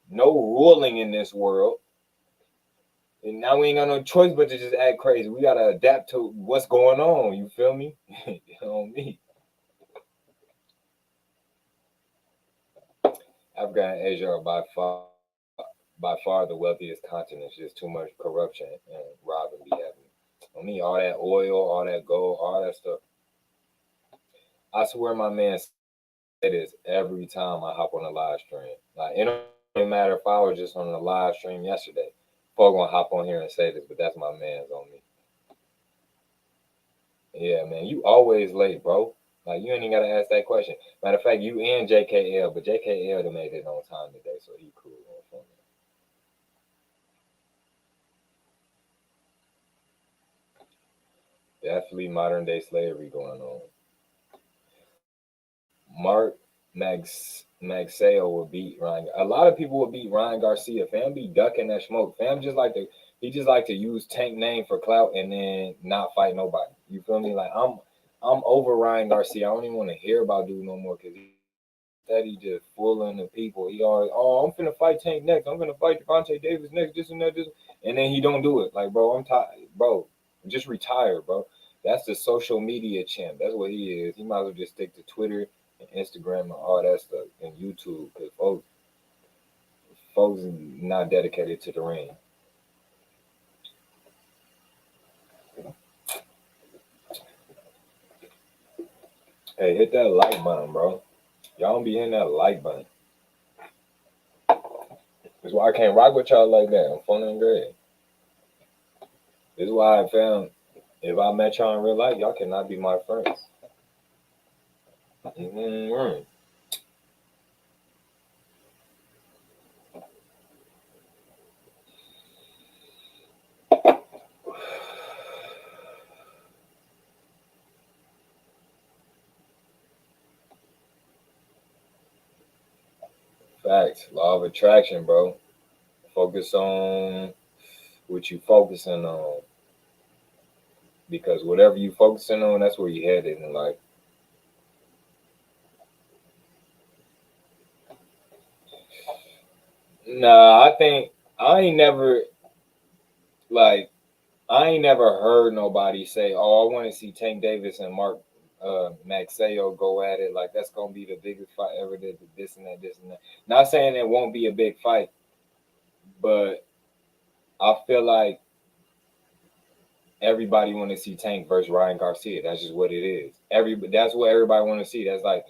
ruling in this world. And now we ain't got no choice but to just act crazy. We gotta adapt to what's going on. You feel me? You know me. Africa and Asia are by far the wealthiest continents. Just too much corruption and robbing be happening. On me, all that oil, all that gold, all that stuff. I swear my man say this every time I hop on a live stream. Like it don't matter if I was just on a live stream yesterday. Folk gonna hop on here and say this, but that's my man's on me. Yeah, man, you always late, bro. Like you ain't even gotta ask that question. Matter of fact, you and JKL, but JKL done made it on time today, so he cool on phone. Definitely modern day slavery going on. Mark Maxeo will beat Ryan. A lot of people will beat Ryan Garcia. Fam be ducking that smoke. Fam just like to use Tank name for clout and then not fight nobody. You feel me? Like I'm over Ryan Garcia. I don't even want to hear about dude no more because steady just fooling the people. He always, I'm finna fight Tank next. I'm finna fight Devontae Davis next. This and that, this, and then he don't do it. Like, bro, I'm tired, bro. Just retire, bro. That's the social media champ. That's what he is. He might as well just stick to Twitter and Instagram and all that stuff and YouTube because folks not dedicated to the ring. Hey, hit that like button, bro. Y'all don't be hitting that like button. That's why I can't rock with y'all like that. I'm funny and great. This is why I found if I met y'all in real life, y'all cannot be my friends. Mm-hmm. Facts. Law of attraction, bro. Focus on what you focusing on. Because whatever you focusing on, that's where you headed in life. Nah, I think like I ain't never heard nobody say, "Oh, I want to see Tank Davis and Mark Maxeo go at it." Like that's gonna be the biggest fight ever. Did this and that, this and that. Not saying it won't be a big fight, but I feel like everybody want to see Tank versus Ryan Garcia. That's just what it is. That's what everybody want to see. That's like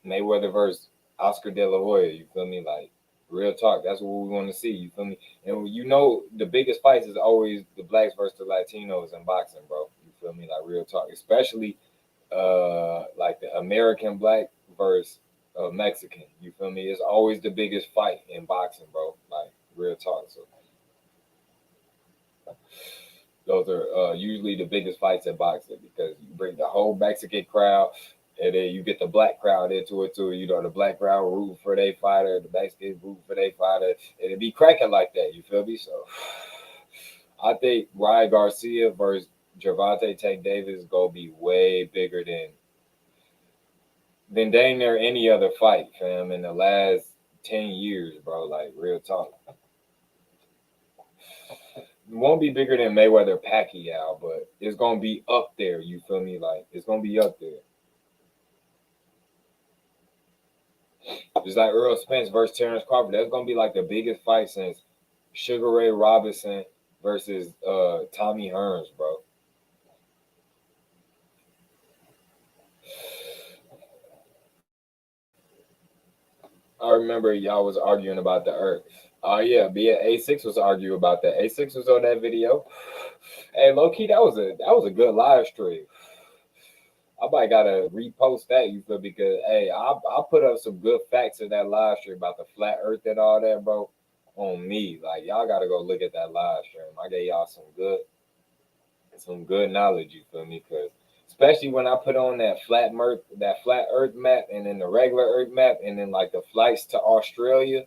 Mayweather versus Oscar De La Hoya. You feel me? Like real talk. That's what we want to see. You feel me? And the biggest fights is always the blacks versus the Latinos in boxing, bro. You feel me? Like real talk. Especially like the American black versus Mexican. You feel me? It's always the biggest fight in boxing, bro. Like real talk. So those are usually the biggest fights in boxing because you bring the whole Mexican crowd and then you get the black crowd into it too. You know, the black crowd root for their fighter, the Mexican root for their fighter, and it be cracking like that. You feel me? So I think Ryan Garcia versus Gervonta Tank Davis is gonna be way bigger than than dang near any other fight, fam, in the last 10 years, bro. Like, real talk. It won't be bigger than Mayweather Pacquiao, but it's gonna be up there. You feel me? Like, it's gonna be up there. Just like Earl Spence versus Terrence Crawford. That's gonna be like the biggest fight since Sugar Ray Robinson versus Tommy Hearns, bro. I remember y'all was arguing about the Earth. Oh yeah, A6 was arguing about that. A6 was on that video. Hey, low key, that was a good live stream. I might gotta repost that, you feel, because hey, I put up some good facts in that live stream about the flat Earth and all that, bro. On me, like y'all gotta go look at that live stream. I gave y'all some good knowledge, you feel me? Because especially when I put on that flat Earth map, and then the regular Earth map, and then like the flights to Australia,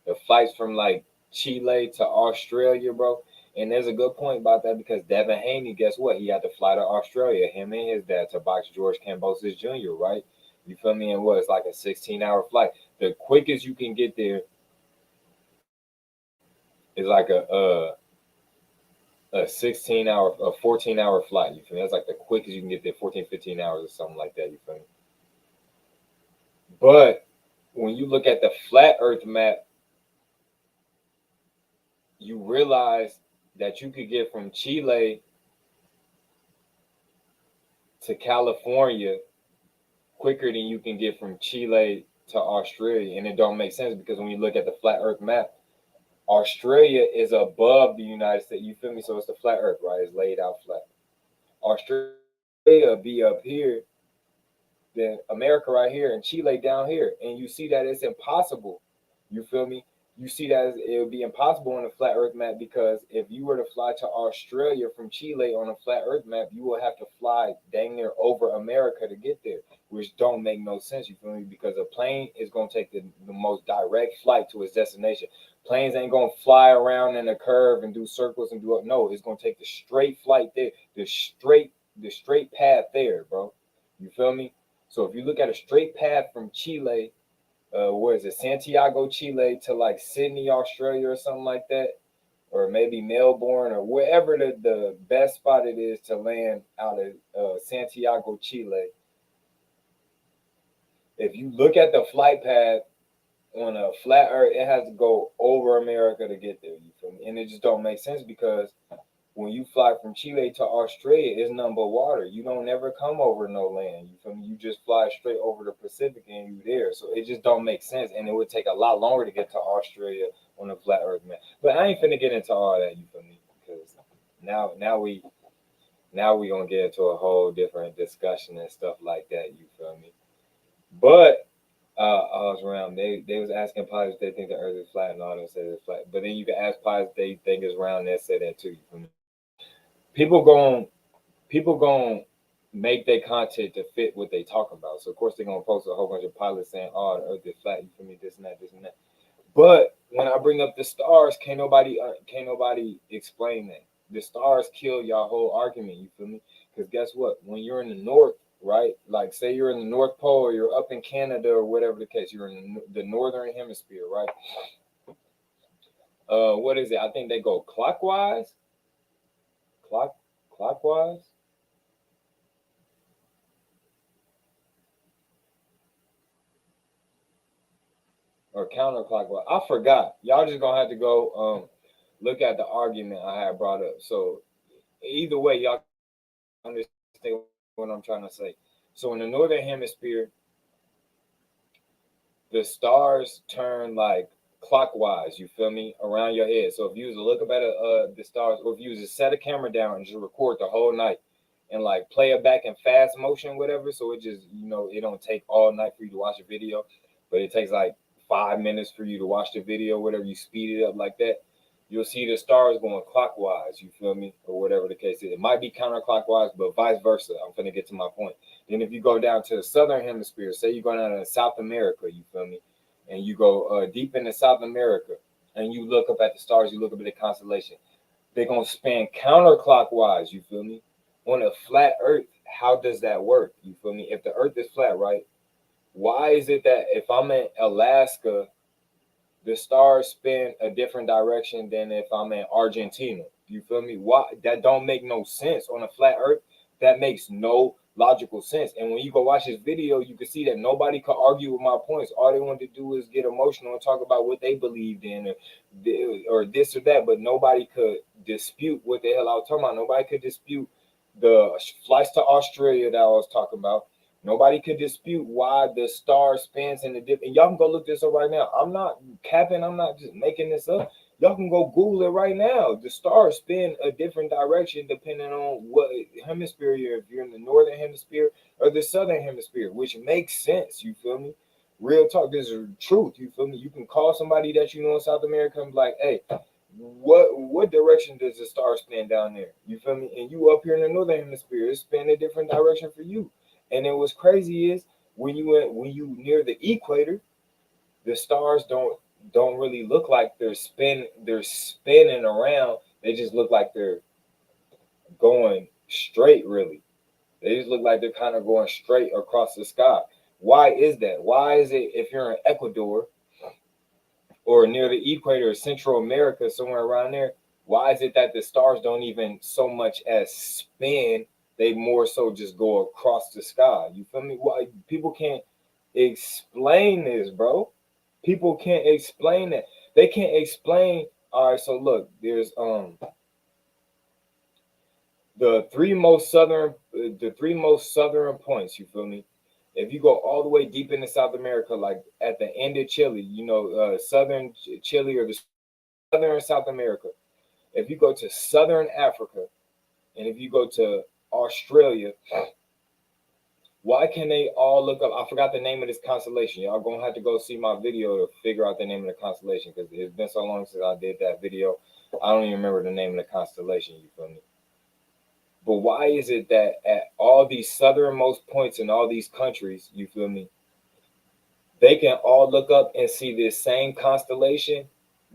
the flights from like Chile to Australia, bro. And there's a good point about that because Devin Haney, guess what? He had to fly to Australia, him and his dad, to box George Kambosos Jr., right? You feel me? And what? It's like a 16-hour flight. The quickest you can get there is like a 16-hour, a 14-hour flight. You feel me? That's like the quickest you can get there, 14, 15 hours or something like that. You feel me? But when you look at the flat Earth map, you realize that you could get from Chile to California quicker than you can get from Chile to Australia. And it don't make sense because when you look at the flat Earth map, Australia is above the United States. You feel me? So it's the flat Earth, right? It's laid out flat. Australia be up here, then America right here, and Chile down here. And you see that it's impossible. You feel me? You see that it would be impossible on a flat Earth map because if you were to fly to Australia from Chile on a flat Earth map, you will have to fly dang near over America to get there, which don't make no sense. You feel me? Because a plane is gonna take the most direct flight to its destination. Planes ain't gonna fly around in a curve and do circles and do it. No, it's gonna take the straight flight there, the straight path there, bro. You feel me? So if you look at a straight path from Chile, where is it, Santiago, Chile to like Sydney, Australia, or something like that, or maybe Melbourne, or wherever the best spot it is to land out of Santiago, Chile. If you look at the flight path on a flat Earth, it has to go over America to get there. You feel me? And it just don't make sense because when you fly from Chile to Australia, it's nothing but water. You don't never come over no land. You feel me? You just fly straight over the Pacific and you there. So it just don't make sense, and it would take a lot longer to get to Australia on a flat Earth map. But I ain't finna get into all that. You feel me? Because now we gonna get into a whole different discussion and stuff like that. You feel me? But I was around. They was asking pilots if they think the Earth is flat, and all them said it's flat. But then you can ask pilots if they think it's round. They say that too. You feel me? People going people gonna make their content to fit what they talk about. So of course they're gonna post a whole bunch of pilots saying, "Oh, the Earth is flat." You feel me? This and that, this and that. But when I bring up the stars, can't nobody explain that. The stars kill your whole argument. You feel me? Because guess what? When you're in the north, right? Like say you're in the North Pole, or you're up in Canada, or whatever the case. You're in the northern hemisphere, right? What is it? I think they go clockwise, clock, clockwise, or counterclockwise. I forgot. Y'all just gonna have to go look at the argument I had brought up. So either way, y'all understand what I'm trying to say. So in the northern hemisphere, the stars turn like clockwise. You feel me? Around your head. So if you was to look up at the stars, or if you was to set a camera down and just record the whole night and like play it back in fast motion, whatever. So it just it don't take all night for you to watch a video, but it takes like 5 minutes for you to watch the video, whatever. You speed it up like that. You'll see the stars going clockwise, you feel me? Or whatever the case is. It might be counterclockwise, but vice versa. I'm gonna get to my point. Then if you go down to the southern hemisphere, say you go down to South America, you feel me? And you go deep into South America and you look up at the stars, you look up at the constellation, they're gonna span counterclockwise, you feel me? On a flat earth, how does that work? You feel me? If the earth is flat, right? Why is it that if I'm in Alaska, the stars spin a different direction than if I'm in Argentina? You feel me? Why that don't make no sense on a flat earth? That makes no logical sense. And when you go watch this video, you can see that nobody could argue with my points. All they want to do is get emotional and talk about what they believed in, or this or that, but nobody could dispute what the hell I was talking about. Nobody could dispute the flights to Australia that I was talking about. Nobody could dispute why the star spins in the dip. And y'all can go look this up right now. I'm not capping. I'm not just making this up. Y'all can go Google it right now. The stars spin a different direction depending on what hemisphere you're in. If you're in the northern hemisphere or the southern hemisphere, which makes sense. You feel me? Real talk. This is truth. You feel me? You can call somebody that you know in South America and be like, "Hey, what direction does the star spin down there?" You feel me? And you up here in the northern hemisphere, it's spin a different direction for you. And then what's crazy is when you near the equator, the stars don't really look like they're spinning around. They just look like they're going straight, really. They just look like they're kind of going straight across the sky. Why is that? Why is it if you're in Ecuador or near the equator or Central America, somewhere around there, why is it that the stars don't even so much as spin? They more so just go across the sky. You feel me? Why people can't explain this, bro? People can't explain that. They can't explain. All right, so look, there's the three most southern points. You feel me? If you go all the way deep into South America, like at the end of Chile, southern Chile or the southern South America. If you go to southern Africa, and if you go to Australia, why can they all look up? I forgot the name of this constellation. Y'all gonna have to go see my video to figure out the name of the constellation because it's been so long since I did that video. I don't even remember the name of the constellation. You feel me? But why is it that at all these southernmost points in all these countries, you feel me, they can all look up and see this same constellation,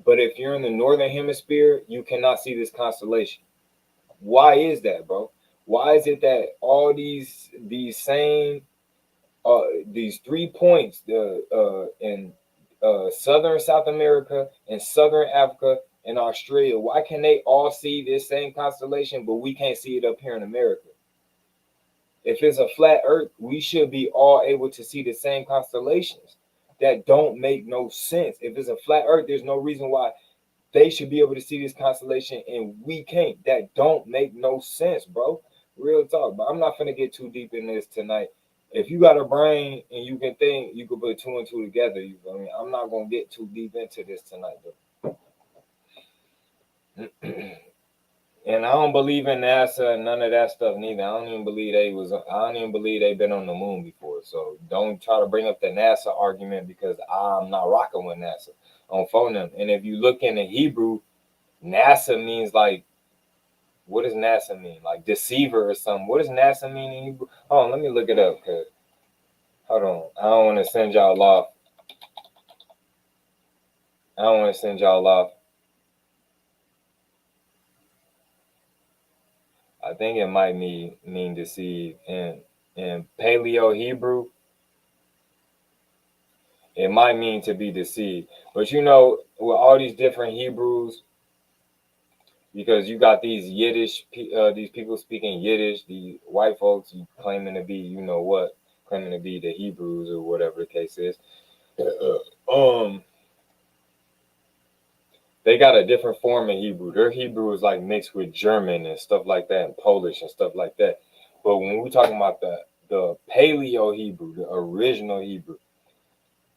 but if you're in the northern hemisphere, you cannot see this constellation? Why is that, bro? Why is it that all these same these 3 points in southern South America and southern Africa and Australia, why can they all see this same constellation, but we can't see it up here in America? If it's a flat Earth, we should be all able to see the same constellations. That don't make no sense. If it's a flat Earth, there's no reason why they should be able to see this constellation and we can't. That don't make no sense, bro. Real talk. But I'm not gonna get too deep in this tonight. If you got a brain and you can think, you can put two and two together. You feel me? I'm not gonna get too deep into this tonight, though. And I don't believe in NASA and none of that stuff neither. I don't even believe they was. I don't even believe they've been on the moon before. So don't try to bring up the NASA argument because I'm not rocking with NASA on phone them. And if you look in the Hebrew, NASA means like, what does NASA mean? Like deceiver or something. What does NASA mean in Hebrew? Hold on, let me look it up. Cause hold on, I don't want to send y'all off. I don't want to send y'all off. I think it might mean deceive in Paleo Hebrew. It might mean to be deceived. But you know, with all these different Hebrews, because you got these Yiddish, these people speaking Yiddish, these white folks claiming to be, you know what, claiming to be the Hebrews or whatever the case is. Um, they got a different form of Hebrew. Their Hebrew is like mixed with German and stuff like that, and Polish and stuff like that. But when we're talking about the Paleo Hebrew, the original Hebrew,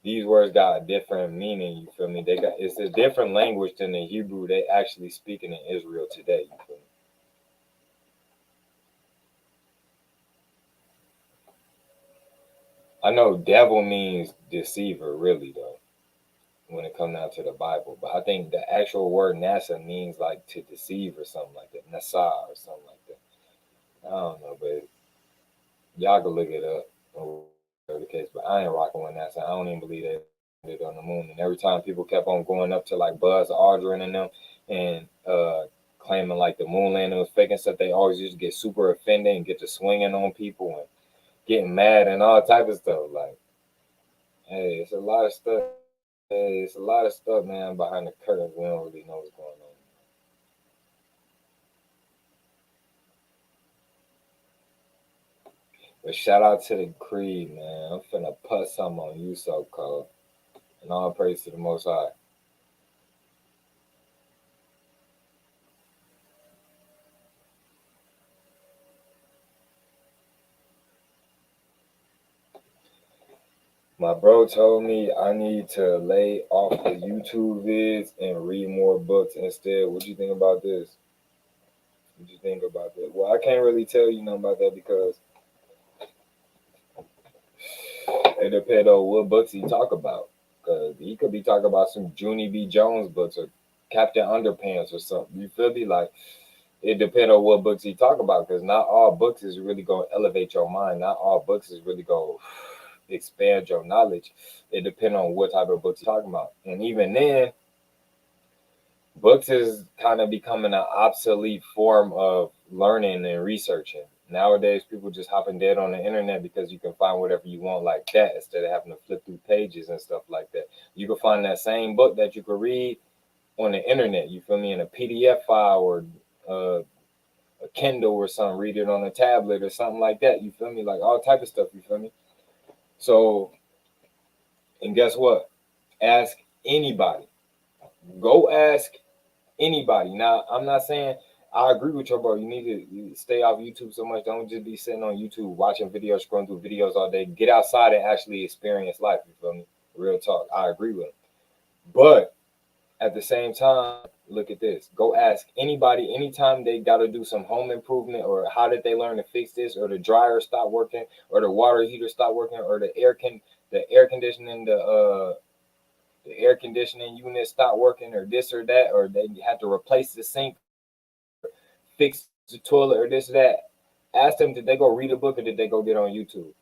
these words got a different meaning. You feel me? It's a different language than the Hebrew they actually speaking in Israel today. You feel me? I know devil means deceiver, really though, when it comes down to the Bible. But I think the actual word NASA means like to deceive or something like that, Nasa or something like that. I don't know, but y'all can look it up or whatever the case. But I ain't rocking with NASA. I don't even believe they landed on the moon. And every time people kept on going up to like Buzz Aldrin and them and claiming like the moon landing was fake and stuff, they always just get super offended and get to swinging on people and getting mad and all type of stuff. Like Hey, it's a lot of stuff. Hey, it's a lot of stuff, man, behind the curtains. We don't really know what's going on. But shout out to the Creed, man. I'm finna put some on you, so cold. And all praise to the Most High. My bro told me I need to lay off the YouTube vids and read more books instead. What you think about this? What you think about that? Well, I can't really tell you nothing about that because it depends on what books he talk about. Cause he could be talking about some Junie B. Jones books or Captain Underpants or something. You feel me? Like it depends on what books he talk about. Cause not all books is really gonna elevate your mind. Not all books is really gonna expand your knowledge. It depends on what type of books you're talking about. And even then, books is kind of becoming an obsolete form of learning and researching. Nowadays, people just hopping dead on the internet because you can find whatever you want like that instead of having to flip through pages and stuff like that. You can find that same book that you could read on the internet. You feel me? In a PDF file or a Kindle or something. Read it on a tablet or something like that. You feel me? Like all type of stuff. You feel me? So, and guess what? Ask anybody. Go ask anybody. Now, I'm not saying I agree with you, bro. You need to stay off YouTube so much. Don't just be sitting on YouTube watching videos, scrolling through videos all day. Get outside and actually experience life. You feel me? Real talk. I agree with him. But at the same time, look at this. Go ask anybody anytime they got to do some home improvement or how did they learn to fix this or the dryer stopped working or the water heater stopped working or the air conditioning the air conditioning unit stopped working or this or that or they had to replace the sink, fix the toilet or this or that. Ask them, did they go read a book or did they go get on YouTube?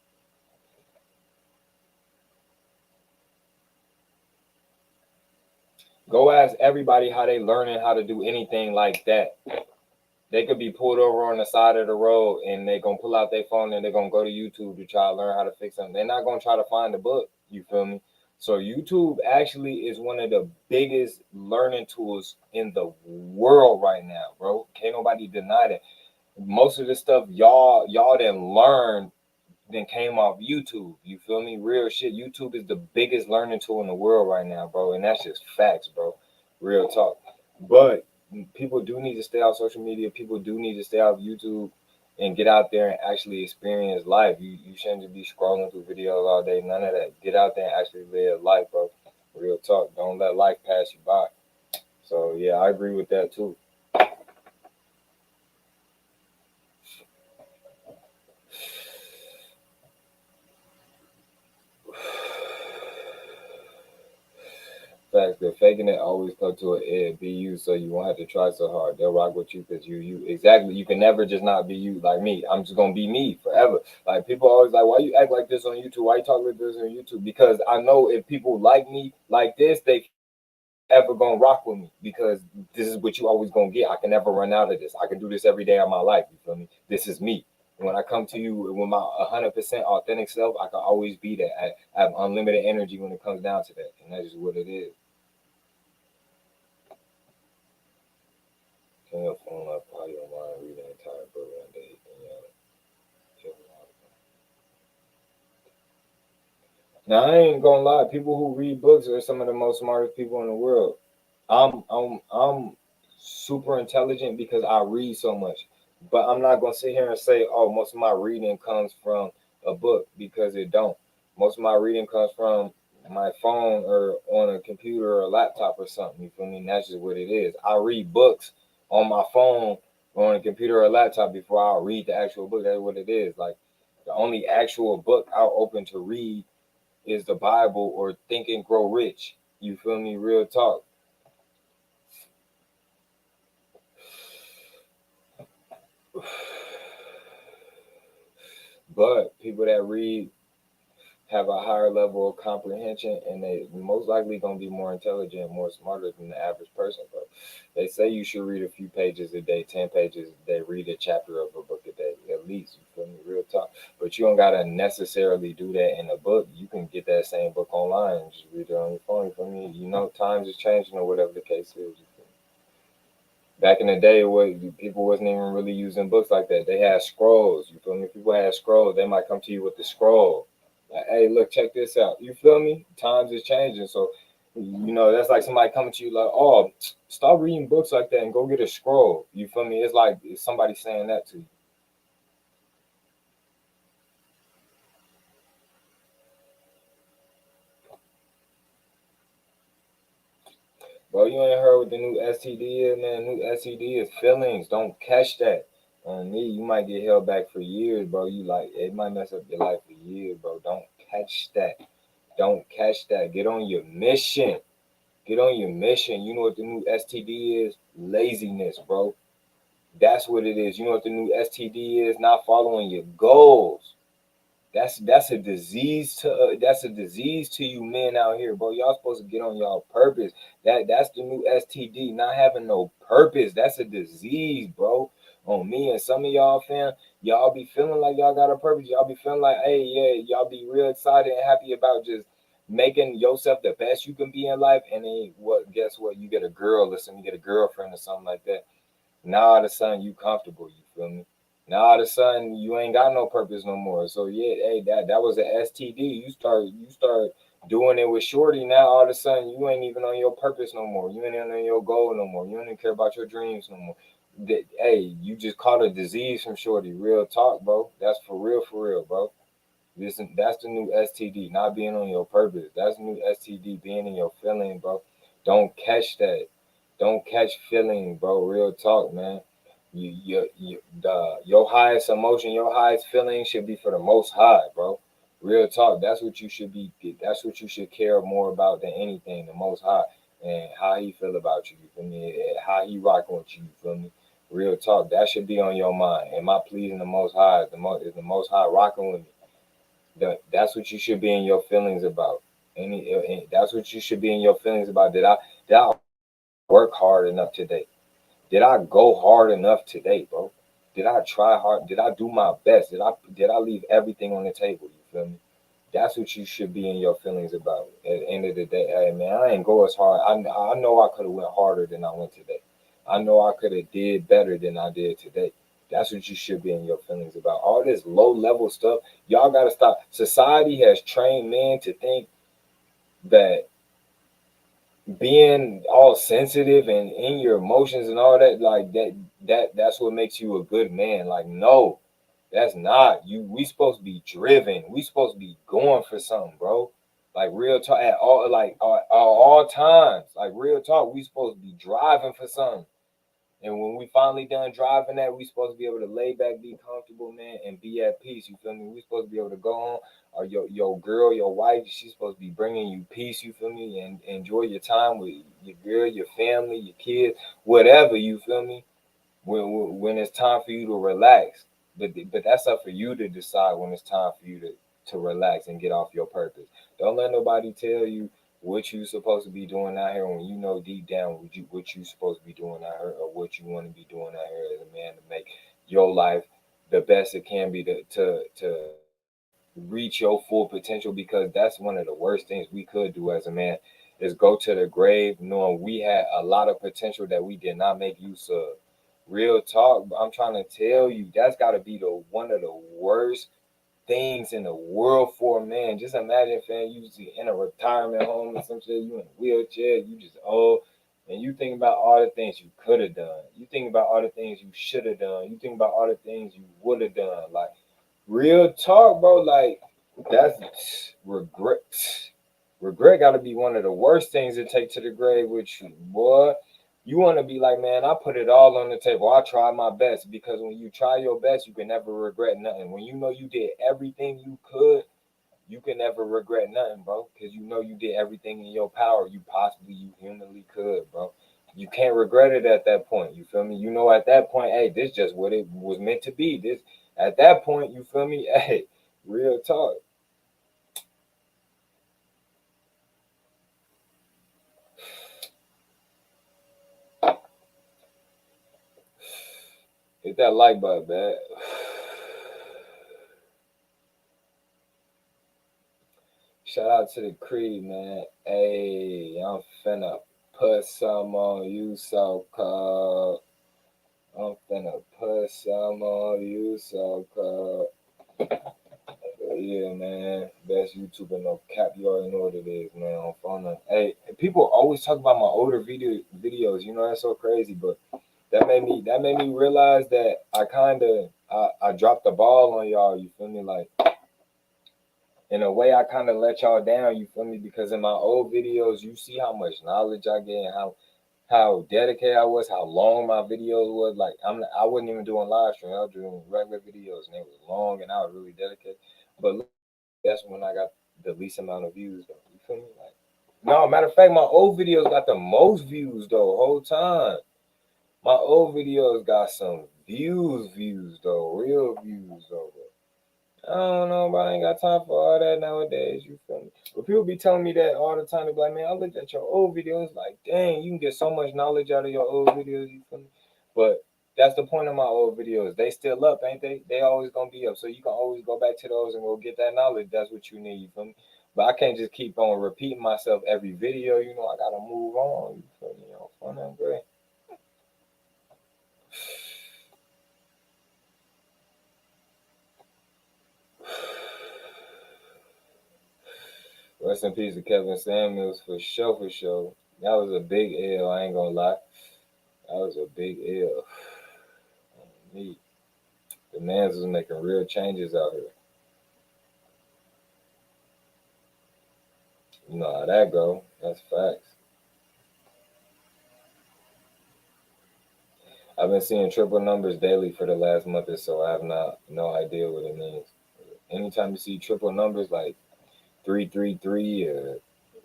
Go ask everybody how they learning how to do anything like that. They could be pulled over on the side of the road and they gonna pull out their phone and they're gonna go to YouTube to try to learn how to fix something. They're not gonna try to find a book. You feel me? So YouTube actually is one of the biggest learning tools in the world right now, bro. Can't nobody deny that. Most of the stuff y'all didn't learn then came off YouTube. You feel me? Real shit. YouTube is the biggest learning tool in the world right now, bro. And that's just facts, bro. Real talk. But people do need to stay off social media. People do need to stay off YouTube and get out there and actually experience life. You shouldn't just be scrolling through videos all day. None of that. Get out there and actually live life, bro. Real talk. Don't let life pass you by. So yeah, I agree with that too. Facts, but faking it always come to an end. Be you, so you won't have to try so hard. They'll rock with you because you exactly. You can never just not be you like me. I'm just gonna be me forever. Like people always like, why you act like this on YouTube? Why you talk like this on YouTube? Because I know if people like me like this, they ever gonna rock with me because this is what you always gonna get. I can never run out of this. I can do this every day of my life. You feel me? This is me. When I come to you with my 100% authentic self, I can always be that. I have unlimited energy when it comes down to that, and that's just what it is. Turn your phone up, while your mind, read the entire book one day. Now I ain't gonna lie, people who read books are some of the most smartest people in the world. I'm super intelligent because I read so much. But I'm not gonna sit here and say, oh, most of my reading comes from a book because it don't. Most of my reading comes from my phone or on a computer or a laptop or something. You feel me? And that's just what it is. I read books on my phone or on a computer or a laptop before I'll read the actual book. That's what it is. Like the only actual book I'll open to read is the Bible or Think and Grow Rich. You feel me? Real talk. But people that read have a higher level of comprehension and they most likely gonna be more intelligent, more smarter than the average person. But they say you should read a few pages a day, 10 pages a day, read a chapter of a book a day, at least. You feel me? Real talk. But you don't gotta necessarily do that in a book. You can get that same book online and just read it on your phone. You feel me? You know, times is changing or whatever the case is. You feel me? Back in the day, people wasn't even really using books like that. They had scrolls. You feel me? People had scrolls. They might come to you with the scroll. Like, hey, look, check this out. You feel me? Times is changing. So, that's like somebody coming to you like, oh, stop reading books like that and go get a scroll. You feel me? It's like somebody saying that to you. Bro, you ain't heard what the new STD is, man. New STD is feelings. Don't catch that. On me, you might get held back for years, bro. It might mess up your life for years, bro. Don't catch that. Don't catch that. Get on your mission. Get on your mission. You know what the new STD is? Laziness, bro. That's what it is. You know what the new STD is? Not following your goals. That's a disease to you men out here, bro. Y'all supposed to get on y'all purpose. That's the new STD, not having no purpose. That's a disease, bro. On me and some of y'all, fam, y'all be feeling like y'all got a purpose. Y'all be feeling like, hey, yeah, y'all be real excited and happy about just making yourself the best you can be in life. And then what? Guess what? You get a girl, listen, you get a girlfriend or something like that. Now all of a sudden you comfortable, you feel me? Now all of a sudden you ain't got no purpose no more. So yeah, hey, that was an STD. You start doing it with Shorty. Now all of a sudden you ain't even on your purpose no more. You ain't even on your goal no more. You don't even care about your dreams no more. Hey, you just caught a disease from Shorty. Real talk, bro. That's for real, bro. Listen, that's the new STD, not being on your purpose. That's the new STD, being in your feeling, bro. Don't catch that. Don't catch feeling, bro. Real talk, man. Your highest emotion, your highest feeling should be for the Most High, bro. Real talk. That's what you should be. That's what you should care more about than anything. The Most High and how he feel about you. You feel me? And how he rocking with you. You feel me? Real talk. That should be on your mind. Am I pleasing the Most High? Is the Most High rocking with me? That's what you should be in your feelings about. That's what you should be in your feelings about. Did I work hard enough today? Did I go hard enough today, bro? Did I try hard? Did I do my best? Did I leave everything on the table? You feel me? That's what you should be in your feelings about. At the end of the day, hey man, I ain't go as hard. I know I could have went harder than I went today. I know I could have did better than I did today. That's what you should be in your feelings about. All this low level stuff, y'all gotta stop. Society has trained men to think that being all sensitive and in your emotions and all that, like that's what makes you a good man. Like, no, that's not. We supposed to be driven. We supposed to be going for something, bro. Like real talk at all times. Like real talk, we supposed to be driving for something. And when we finally done driving that, we supposed to be able to lay back, be comfortable, man, and be at peace. You feel me? We supposed to be able to go home, or your girl, your wife, she's supposed to be bringing you peace. You feel me? And enjoy your time with your girl, your family, your kids, whatever. You feel me? When it's time for you to relax. But that's up for you to decide when it's time for you to relax and get off your purpose. Don't let nobody tell you what you supposed to be doing out here when you know deep down what you supposed to be doing out here or what you want to be doing out here as a man to make your life the best it can be to reach your full potential, because that's one of the worst things we could do as a man is go to the grave knowing we had a lot of potential that we did not make use of. Real talk, I'm trying to tell you, that's got to be the one of the worst things in the world for a man. Just imagine, fam, you in a retirement home or some shit, you in a wheelchair, you just old, and you think about all the things you could have done. You think about all the things you should have done. You think about all the things you would have done. Like real talk, bro. Like that's regret. Regret got to be one of the worst things to take to the grave with you, boy. You want to be like, man, I put it all on the table. I tried my best, because when you try your best, you can never regret nothing. When you know you did everything you could, you can never regret nothing, bro, because you know you did everything in your power you humanly could, bro. You can't regret it at that point. You feel me? You know, at that point, hey, this just what it was meant to be. This at that point, you feel me? Hey, real talk. Hit that like button, man. Shout out to the Creed, man. Hey, I'm finna put some on you so cold. I'm finna put some on you so cold. Yeah, man. Best YouTuber, no cap. You already know what it is, man. On phone. Hey, people always talk about my older videos. You know that's so crazy, but that made me realize that I dropped the ball on y'all. You feel me? Like in a way, I kind of let y'all down. You feel me? Because in my old videos, you see how much knowledge I get and how dedicated I was, how long my videos was. Like I wasn't even doing live stream. I was doing regular videos, and they was long, and I was really dedicated. But look, that's when I got the least amount of views, though. You feel me? Like, no, matter of fact, my old videos got the most views though, whole time. My old videos got some views though, real views though. I don't know, but I ain't got time for all that nowadays. You feel me? But people be telling me that all the time. They be like, man, I looked at your old videos. Like, dang, you can get so much knowledge out of your old videos. You feel me? But that's the point of my old videos. They still up, ain't they? They always gonna be up. So you can always go back to those and go get that knowledge. That's what you need. You feel me? But I can't just keep on repeating myself every video. You know, I gotta move on. You feel me? Fun and great. Rest in peace to Kevin Samuels for sure, for sure. That was a big L. I ain't gonna lie. That was a big L. Me. The man's was making real changes out here. You know how that go. That's facts. I've been seeing triple numbers daily for the last month or so. I have no idea what it means. Anytime you see triple numbers like 333 or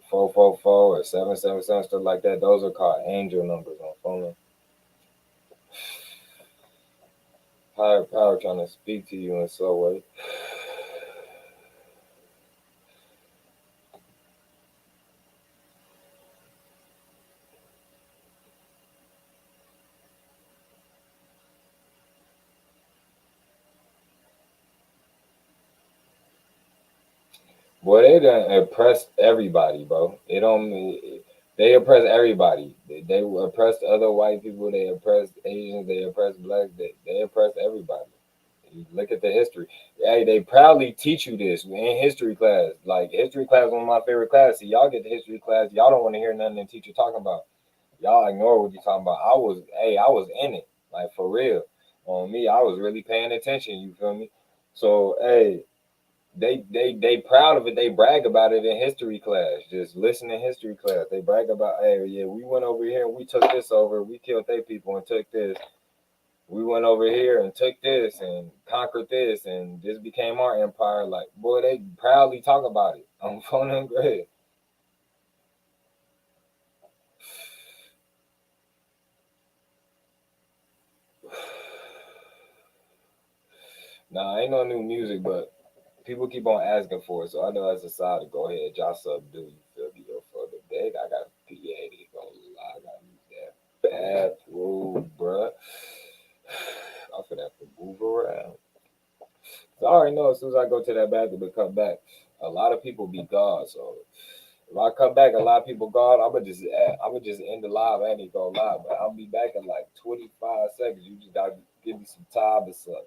444 or 777 stuff like that, those are called angel numbers on phone. Higher power trying to speak to you in some way. Boy, they done oppressed everybody, bro. It don't. They oppress everybody. They oppressed other white people. They oppressed Asians. They oppressed blacks. They oppressed everybody. You look at the history. Hey, they proudly teach you this in history class. Like history class, one of my favorite classes. See, y'all get the history class. Y'all don't want to hear nothing the teacher talking about. Y'all ignore what you talking about. I was in it, like for real. On me, I was really paying attention. You feel me? So, hey, they proud of it. They brag about it in history class. Just listen in history class. They brag about, hey, yeah, we went over here and we took this over. We killed their people and took this. We went over here and took this and conquered this, and this became our empire. Like, boy, they proudly talk about it on phone and grade. Nah, ain't no new music, but people keep on asking for it, so I know as a side to go ahead, y'all subdue. You feel me? Yo, for the day, I got P80 going. I gotta use that bathroom, bruh. I finna have to move around. So I already know as soon as I go to that bathroom and come back, a lot of people be gone. So if I come back, a lot of people gone. I'm gonna just end the live. I ain't even gonna lie, but I'll be back in like 25 seconds. You just gotta give me some time or something.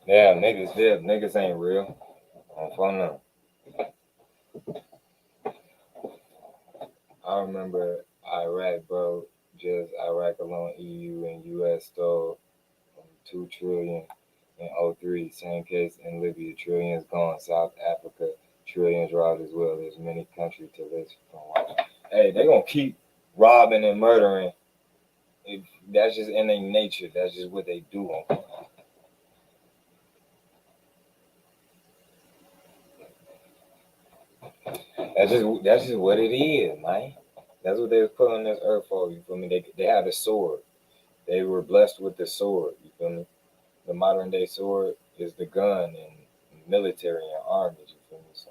Yeah, niggas ain't real. On phone now. I remember Iraq, bro. Just Iraq alone, EU and US stole 2 trillion in '03. Same case in Libya, trillions gone. South Africa, trillions robbed as well. There's many countries to list from. Hey, they gonna keep robbing and murdering. That's just in their nature. That's just what they do. That's just what it is, man. That's what they was put on this earth for. You feel me? They had a sword. They were blessed with the sword. You feel me? The modern day sword is the gun and military and armies. You feel me? So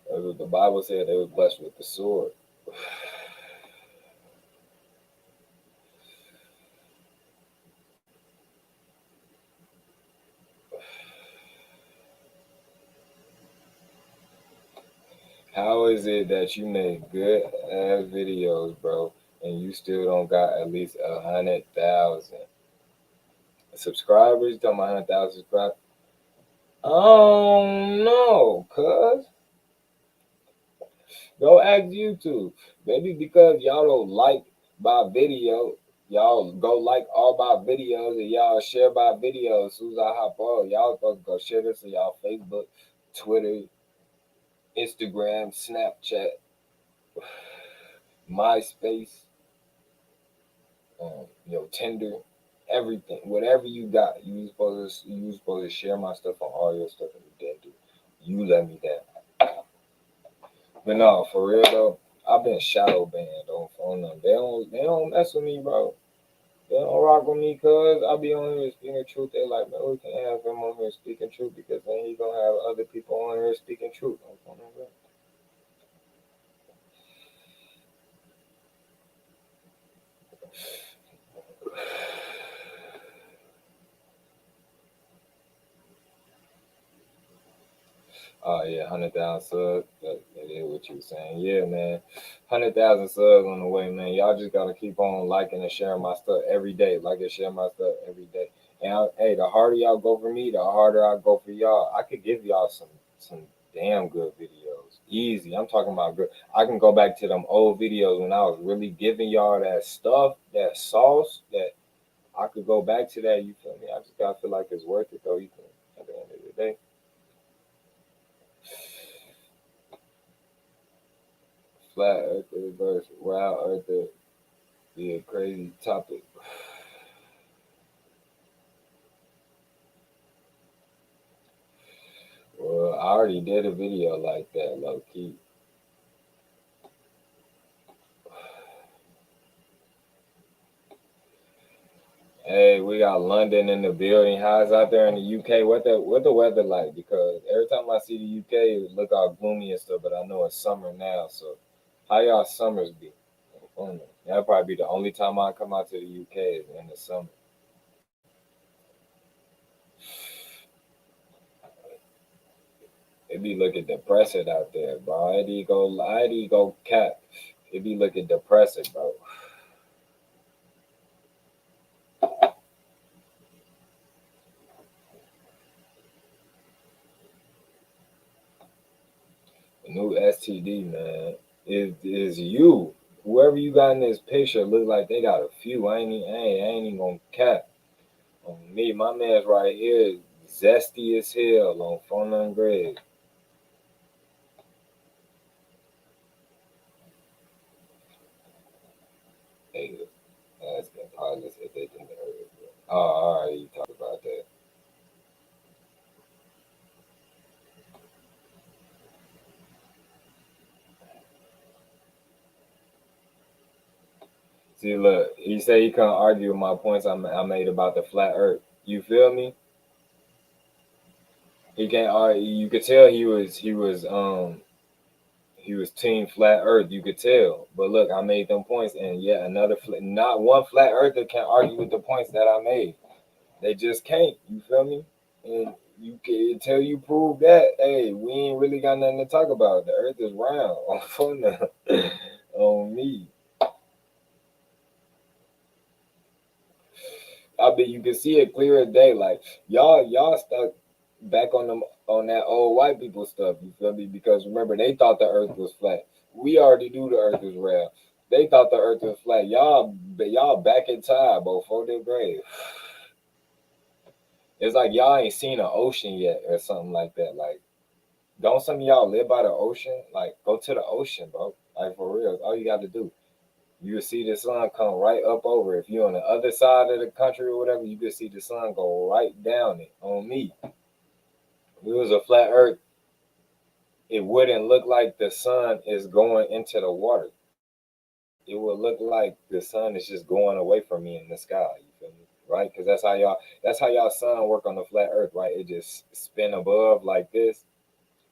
that's what the Bible said. They were blessed with the sword. How is it that you make good ass videos, bro, and you still don't got at least 100,000 subscribers? You talking about 100,000 subscribers? Oh no, cuz go ask YouTube. Maybe because y'all don't like my video, y'all go like all my videos and y'all share my videos. As soon as I hop on, y'all supposed to go share this on y'all Facebook, Twitter, Instagram, Snapchat, MySpace, Tinder, everything, whatever you got, you supposed to share my stuff on all your stuff, and you didn't do. You let me down. But no, for real though, I've been shadow banned on them. They don't mess with me, bro. They don't rock with me cause I be on here speaking truth. They like, man, we can't have him on here speaking truth because then he gonna have other people on here speaking truth. On them, oh yeah, 100,000 subs. That is what you were saying. Yeah, man, 100,000 subs on the way, man. Y'all just gotta keep on liking and sharing my stuff every day. Like and share my stuff every day. And hey, the harder y'all go for me, the harder I go for y'all. I could give y'all some damn good videos, easy. I'm talking about good. I can go back to them old videos when I was really giving y'all that stuff, that sauce. That I could go back to that. You feel me? I just gotta feel like it's worth it, though. You can at the end of the day. Flat Earther versus Wild Earther be a crazy topic. Well, I already did a video like that, low key. Hey, we got London in the building. How's out there in the UK? What the weather like? Because every time I see the UK, it look all gloomy and stuff. But I know it's summer now, so how y'all summers be? That'll probably be the only time I come out to the UK is in the summer. It be looking depressing out there, bro. I do go cap. It be looking depressing, bro. The new STD, man, is you. Whoever you got in this picture look like they got a few. I ain't even gonna cap. On me, my man's right here is zesty as hell on phone and grade. Hey, that's been positive if they think they heard it. Oh, all right, you talk about that. See, look, he said he couldn't argue with my points I made about the flat Earth. You feel me? He can't argue. You could tell he was team flat Earth. You could tell. But look, I made them points, and yeah, not one flat Earther can argue with the points that I made. They just can't. You feel me? And You can until you prove that, hey, we ain't really got nothing to talk about. The earth is round. On phone now. On me. I mean, you can see it clear as day. Like y'all stuck back on them on that old white people stuff. You feel me? Because remember, they thought the Earth was flat. We already knew the Earth was round. They thought the Earth was flat. Y'all back in time, before their grave. It's like y'all ain't seen an ocean yet, or something like that. Like, don't some of y'all live by the ocean? Like, go to the ocean, bro. Like for real, that's all you got to do. You will see the sun come right up over. If you're on the other side of the country or whatever, you can see the sun go right down it. On me, if it was a flat Earth, it wouldn't look like the sun is going into the water. It would look like the sun is just going away from me in the sky. You feel me? Right? Because that's how y'all sun work on the flat Earth, right? It just spin above like this.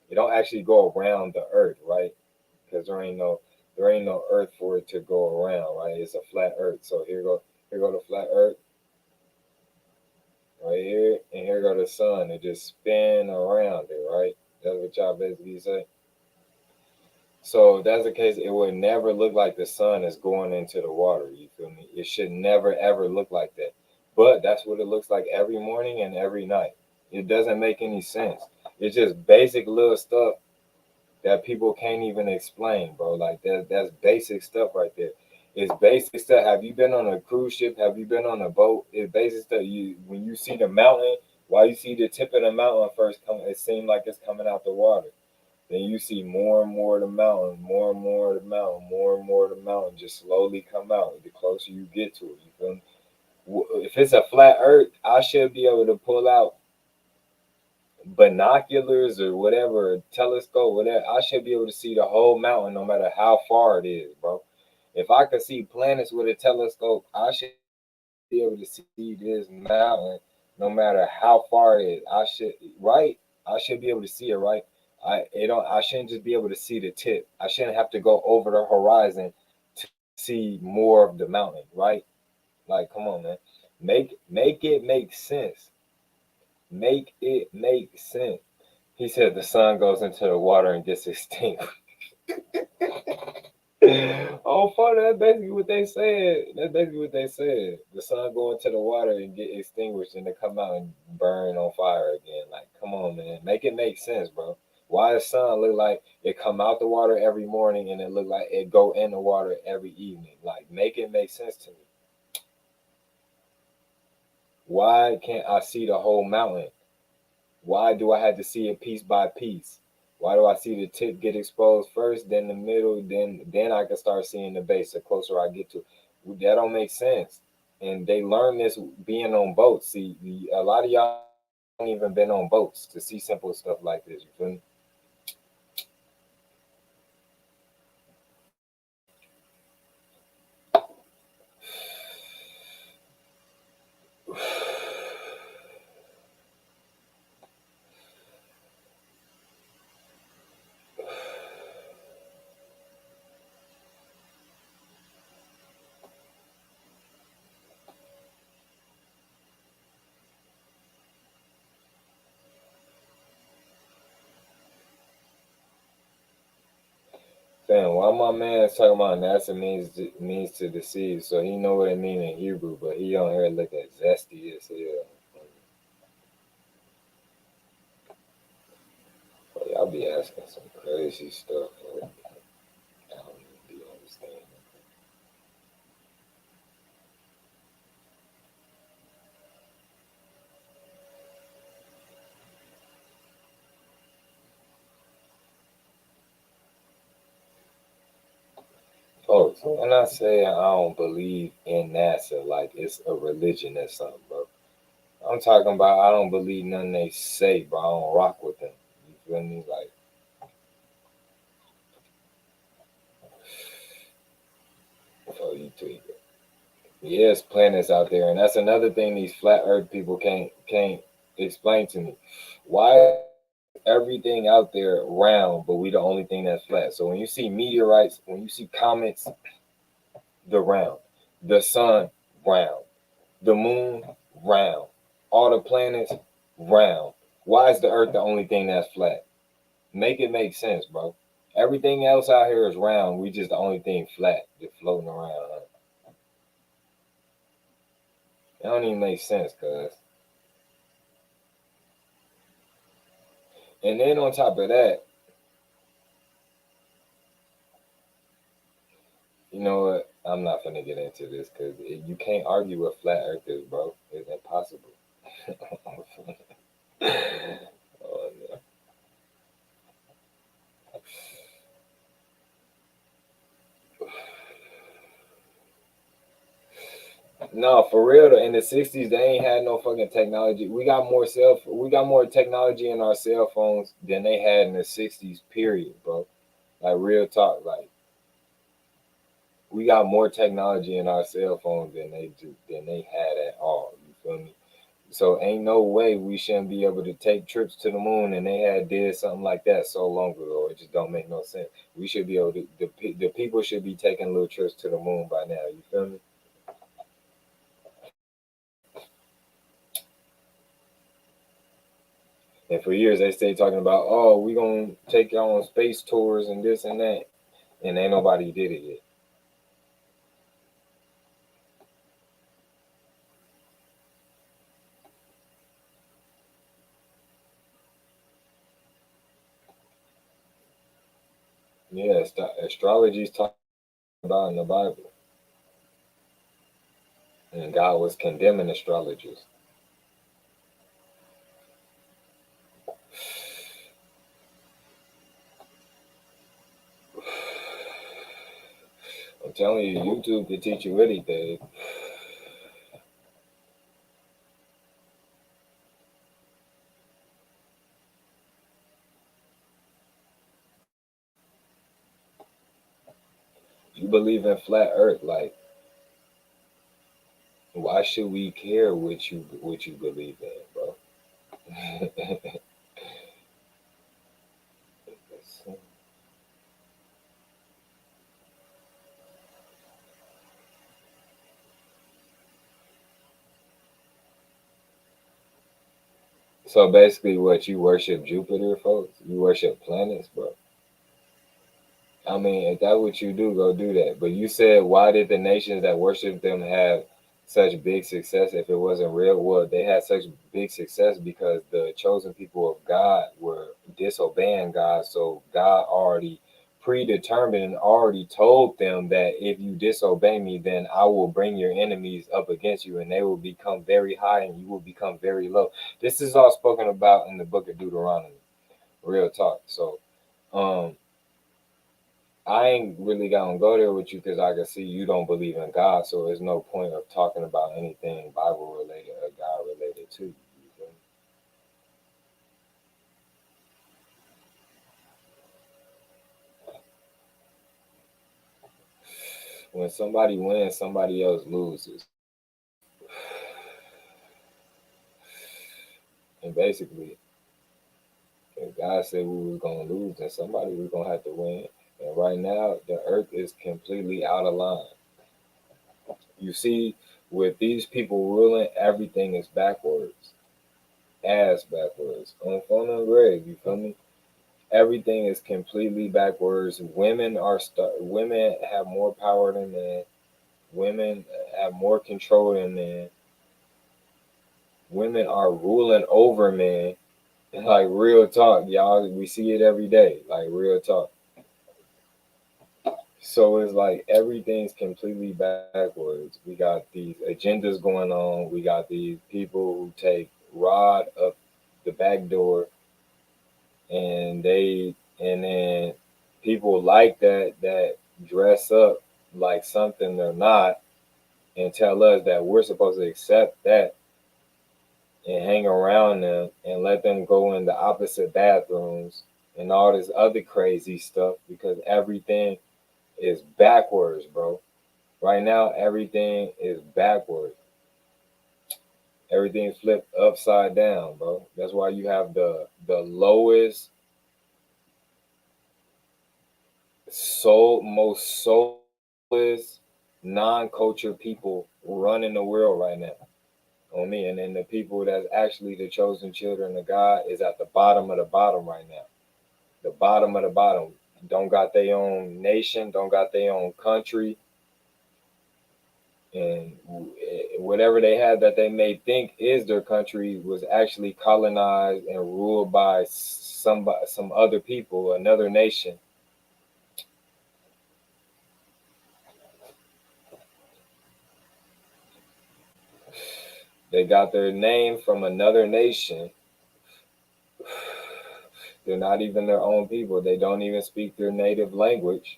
It don't actually go around the Earth, right? Because there ain't no Earth for it to go around, right? It's a flat Earth. So here go the flat Earth right here, and here go the sun. It just spin around it, right? That's what y'all basically say. So if that's the case, it would never look like the sun is going into the water. You feel me? It should never ever look like that. But that's what it looks like every morning and every night. It doesn't make any sense. It's just basic little stuff that people can't even explain, bro. Like that's basic stuff right there. It's basic stuff. Have you been on a cruise ship? Have you been on a boat? It's basic stuff. You when you see the mountain, while you see the tip of the mountain first come, it seems like it's coming out the water. Then you see more and more of the mountain, more and more of the mountain, more and more of the mountain just slowly come out. The closer you get to it, you feel me? If it's a flat Earth, I should be able to pull out binoculars or whatever, telescope, whatever. I should be able to see the whole mountain no matter how far it is, bro. If I could see planets with a telescope, I should be able to see this mountain no matter how far it is. I should be able to see it, right? I shouldn't just be able to see the tip. I shouldn't have to go over the horizon to see more of the mountain, right? Like, come on, man. Make it make sense. Make it make sense. He said the sun goes into the water and gets extinct. Oh, funny. That's basically what they said. That's basically what they said. The sun go into the water and get extinguished, and they come out and burn on fire again. Like, come on, man. Make it make sense, bro. Why does sun look like it come out the water every morning and it look like it go in the water every evening? Like, make it make sense to me. Why can't I see the whole mountain? Why do I have to see it piece by piece? Why do I see the tip get exposed first, then the middle, then I can start seeing the base the closer I get to it? That don't make sense. And they learn this being on boats. See, a lot of y'all ain't even been on boats to see simple stuff like this. You feel me? Fam, why my man is talking about NASA means to deceive, so he know what it mean in Hebrew, but he on here looking zesty as hell. But y'all be asking some crazy stuff. Like, I don't even be understanding. Oh, so when I say I don't believe in NASA, like it's a religion or something, bro. I'm talking about I don't believe nothing they say, bro. I don't rock with them. You feel me? Like, oh, you tweak. Yes, planets out there, and that's another thing these flat Earth people can't explain to me. Why is everything out there round, but we the only thing that's flat? So when you see meteorites, when you see comets, the round, the sun round, the moon round, all the planets round. Why is the earth the only thing that's flat? Make it make sense, bro. Everything else out here is round. We just the only thing flat, just floating around. It don't even make sense, cuz. And then on top of that, you know what? I'm not gonna get into this because you can't argue with flat earthers, bro. It's impossible. Oh, no. No, for real though. In the '60s, they ain't had no fucking technology. We got more technology in our cell phones than they had in the '60s. Period, bro. Like real talk. Like we got more technology in our cell phones than they had at all. You feel me? So ain't no way we shouldn't be able to take trips to the moon, and they had did something like that so long ago. It just don't make no sense. We should be able to. The people should be taking little trips to the moon by now. You feel me? And for years they stay talking about, oh, we gonna take y'all on space tours and this and that, and ain't nobody did it yet. Yeah, astrology's talked about in the Bible, and God was condemning astrologers. I'm telling you, YouTube can teach you anything. You believe in flat Earth, like why should we care what you believe in, bro? So basically, what you worship Jupiter, folks? You worship planets, bro. I mean, if that's what you do, go do that. But you said, why did the nations that worship them have such big success if it wasn't real? Well, they had such big success because the chosen people of God were disobeying God. So God already predetermined and already told them that if you disobey me, then I will bring your enemies up against you and they will become very high and you will become very low. This is all spoken about in the book of Deuteronomy. Real talk. So, um, I ain't really gonna go there with you because I can see you don't believe in God, so there's no point of talking about anything Bible related or God related to you. You feel me? When somebody wins, somebody else loses, and basically, if God said we was gonna lose, then somebody was gonna have to win. And right now, the earth is completely out of line. You see, with these people ruling, everything is backwards, ass backwards, on phone and grave. You feel me? Everything is completely backwards. Women have more power than men. Women have more control than men. Women are ruling over men. Like real talk, y'all. We see it every day. Like real talk. So it's like everything's completely backwards. We got these agendas going on. We got these people who take Rod up the back door and then people like that dress up like something they're not and tell us that we're supposed to accept that and hang around them and let them go in the opposite bathrooms and all this other crazy stuff because everything is backwards, bro. Right now everything is backwards. Everything's flipped upside down, bro. That's why you have the lowest most soulless, non-cultured people running the world right now on me. And then the people that's actually the chosen children of God is at the bottom of the bottom right now. The bottom of the bottom. Don't got their own nation, don't got their own country, and whatever they had that they may think is their country was actually colonized and ruled by some other people, another nation. They got their name from another nation. They're not even their own people. They don't even speak their native language.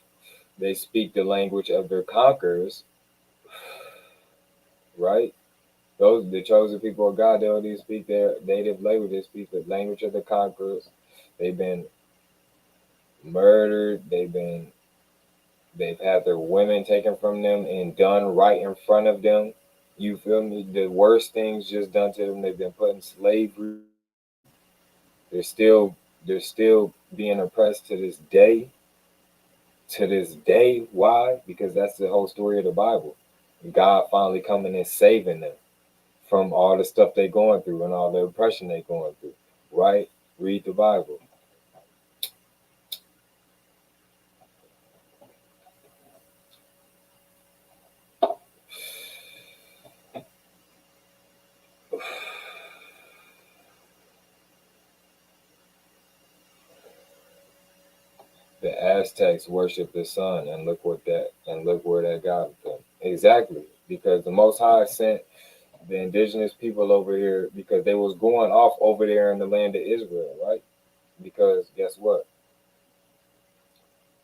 They speak the language of their conquerors, right? Those the chosen people of God, they don't even speak their native language. They speak the language of the conquerors. They've been murdered. They've had their women taken from them and done right in front of them. You feel me? The worst things just done to them. They've been put in slavery. They're still being oppressed to this day. To this day. Why? Because that's the whole story of the Bible. God finally coming and saving them from all the stuff they're going through and all the oppression they're going through. Right? Read the Bible. The Aztecs worship the sun, and look where that got them. Exactly, because the Most High sent the indigenous people over here because they was going off over there in the land of Israel, right? Because guess what?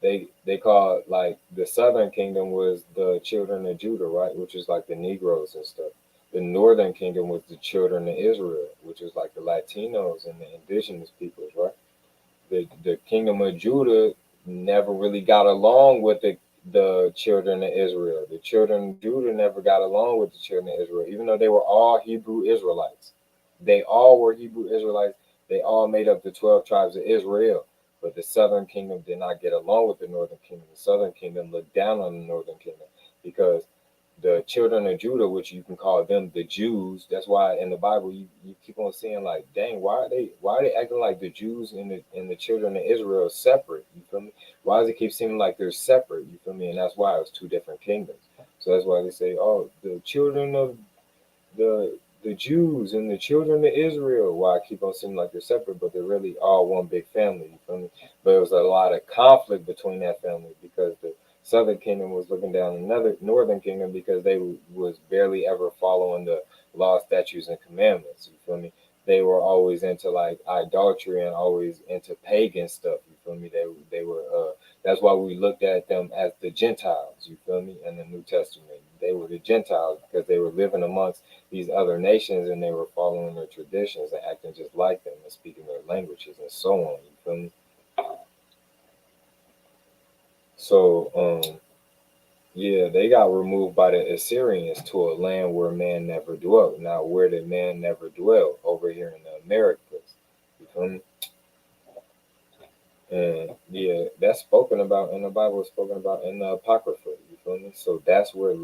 They called like the southern kingdom was the children of Judah, right? Which is like the Negroes and stuff. The northern kingdom was the children of Israel, which is like the Latinos and the indigenous peoples, right? The kingdom of Judah never really got along with the children of Israel. The children of Judah never got along with the children of Israel, even though they were all Hebrew Israelites. They all were Hebrew Israelites. They all made up the 12 tribes of Israel. But the southern kingdom did not get along with the northern kingdom. The southern kingdom looked down on the northern kingdom because the children of Judah, which you can call them the Jews. That's why in the Bible you keep on seeing like, dang, why are they acting like the Jews and the children of Israel separate? You feel me? Why does it keep seeming like they're separate? You feel me? And that's why it was two different kingdoms. So that's why they say, oh, the children of the Jews and the children of Israel. Why I keep on seeming like they're separate, but they're really all one big family. You feel me? But there was a lot of conflict between that family because the Southern Kingdom was looking down another Northern Kingdom because they was barely ever following the law, statutes, and commandments. You feel me? They were always into like idolatry and always into pagan stuff. You feel me? They were. That's why we looked at them as the Gentiles. You feel me? In the New Testament, they were the Gentiles because they were living amongst these other nations and they were following their traditions and acting just like them and speaking their languages and so on. You feel me? So yeah, they got removed by the Assyrians to a land where man never dwelt. Now where did man never dwell? Over here in the Americas. You feel me? And yeah, that's spoken about in the Bible, spoken about in the Apocrypha. You feel me? So that's where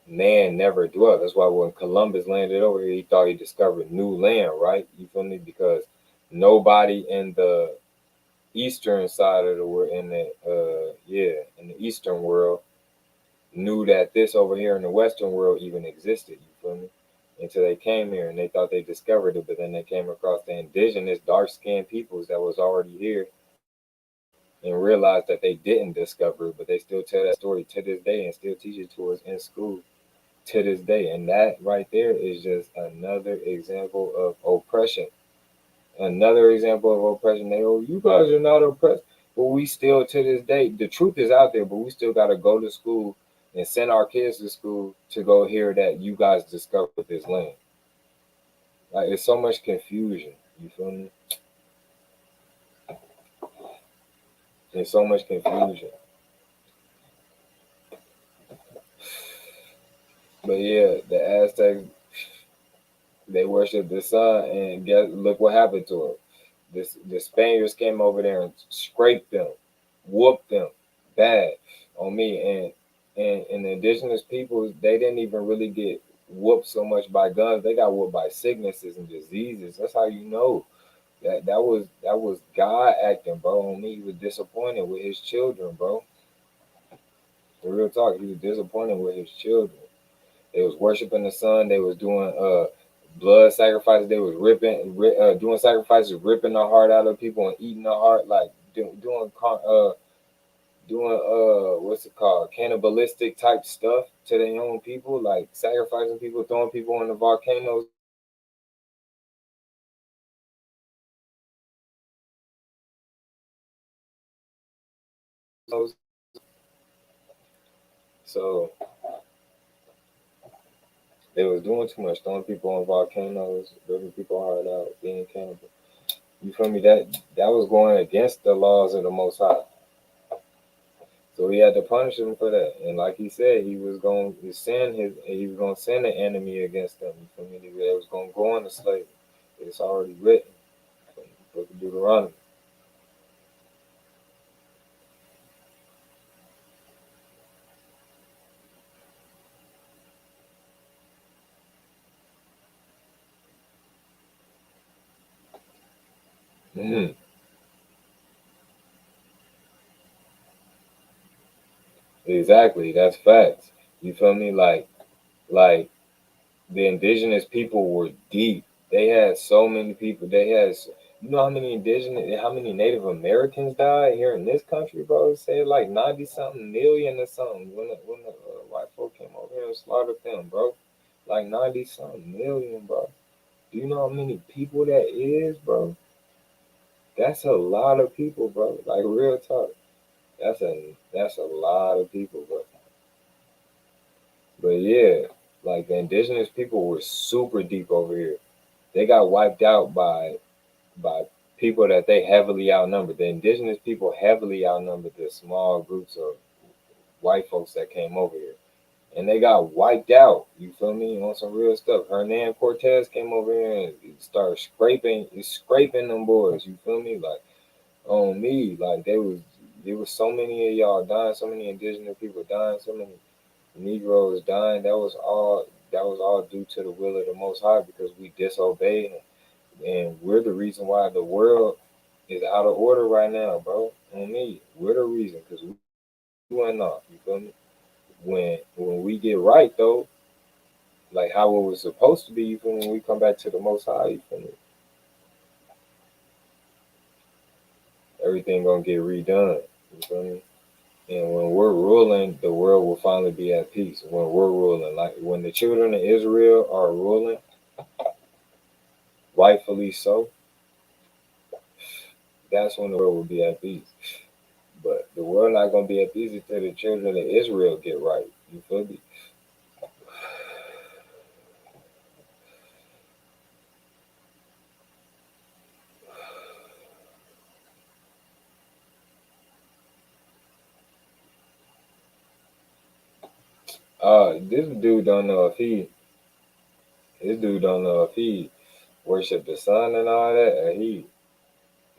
man never dwelt. That's why when Columbus landed over here, he thought he discovered new land, right? You feel me? Because nobody in the eastern side of the world, in the eastern world, knew that this over here in the western world even existed. You feel me? Until they came here and they thought they discovered it, but then they came across the indigenous dark-skinned peoples that was already here and realized that they didn't discover it, but they still tell that story to this day and still teach it to us in school to this day. And that right there is just another example of oppression. Another example of oppression. They, oh, you guys are not oppressed. But we still, to this day, the truth is out there, but we still got to go to school and send our kids to school to go hear that you guys discovered this land. Like, it's so much confusion. You feel me? There's so much confusion. But yeah, the Aztecs, they worship the sun, and look what happened to them. The Spaniards came over there and scraped them, whooped them bad on me, and the indigenous peoples, they didn't even really get whooped so much by guns. They got whooped by sicknesses and diseases. That's how you know that was God acting, bro. On me, he was disappointed with his children, bro. The real talk, he was disappointed with his children. They was worshiping the sun. They was doing blood sacrifices. They was doing sacrifices, ripping the heart out of people and eating the heart, like doing what's it called, cannibalistic type stuff to their own people, like sacrificing people, throwing people in the volcanoes. So they was doing too much, throwing people on volcanoes, ripping people heart out, being cannibal. You feel me? That was going against the laws of the Most High. So he had to punish them for that. And like he said, he was going to send an enemy against them. You feel me? They was going to go into slavery. It's already written. Book of Deuteronomy. Mm-hmm. Exactly. That's facts. You feel me? Like the indigenous people were deep. They had so many people. You know how many how many Native Americans died here in this country, bro? It said like 90 something million or something when the white folk came over here and slaughtered them, bro. Like 90 something million, bro. Do you know how many people that is, bro? That's a lot of people, bro. Like real talk. That's a lot of people, bro. But yeah, like the indigenous people were super deep over here. They got wiped out by people that they heavily outnumbered. The indigenous people heavily outnumbered the small groups of white folks that came over here. And they got wiped out. You feel me? On some real stuff. Hernan Cortez came over here and started scraping them boys. You feel me? Like on me, like there was so many of y'all dying, so many indigenous people dying, so many Negroes dying. That was all due to the will of the Most High because we disobeyed him. And we're the reason why the world is out of order right now, bro. On me, we're the reason because we went off. You feel me? When we get right though, like how it was supposed to be, you feel me? When we come back to the Most High, you feel me? Everything gonna get redone. You feel me? And when we're ruling, the world will finally be at peace. When we're ruling, like when the children of Israel are ruling, rightfully so, that's when the world will be at peace. But the world not gonna be at peace until the children of Israel get right. You feel me? This dude don't know if he worship the sun and all that, or he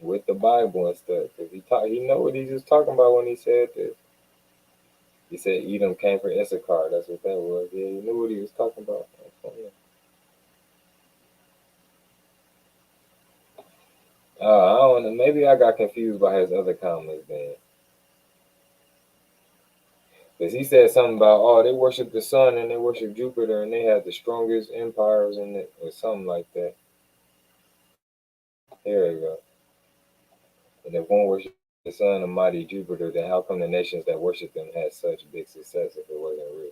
with the Bible and stuff. Cause he know what he's just talking about when he said this. He said Edom came from Issachar. That's what that was. Yeah, he knew what he was talking about. I don't know. Maybe I got confused by his other comments then. Because he said something about, oh, they worship the sun and they worship Jupiter and they have the strongest empires in it, or something like that. Here we go. And if one worship the sun and mighty Jupiter, then how come the nations that worship them had such big success if it wasn't real?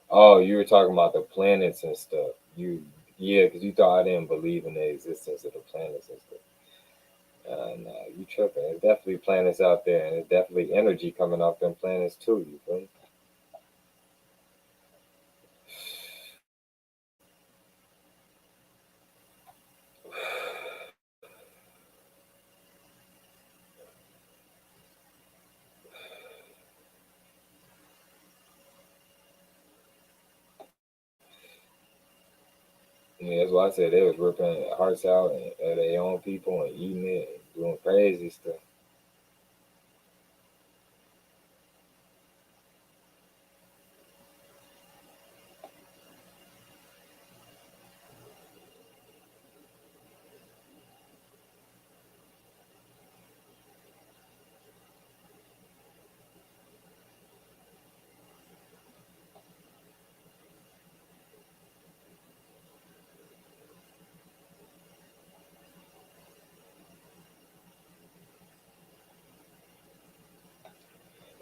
Oh, you were talking about the planets and stuff. Yeah, because you thought I didn't believe in the existence of the planets and stuff. Nah, you tripping. There's definitely planets out there, and there's definitely energy coming off them planets too. You feel me? Yeah, that's why I said they was ripping hearts out of their own people and eating it, and doing crazy stuff.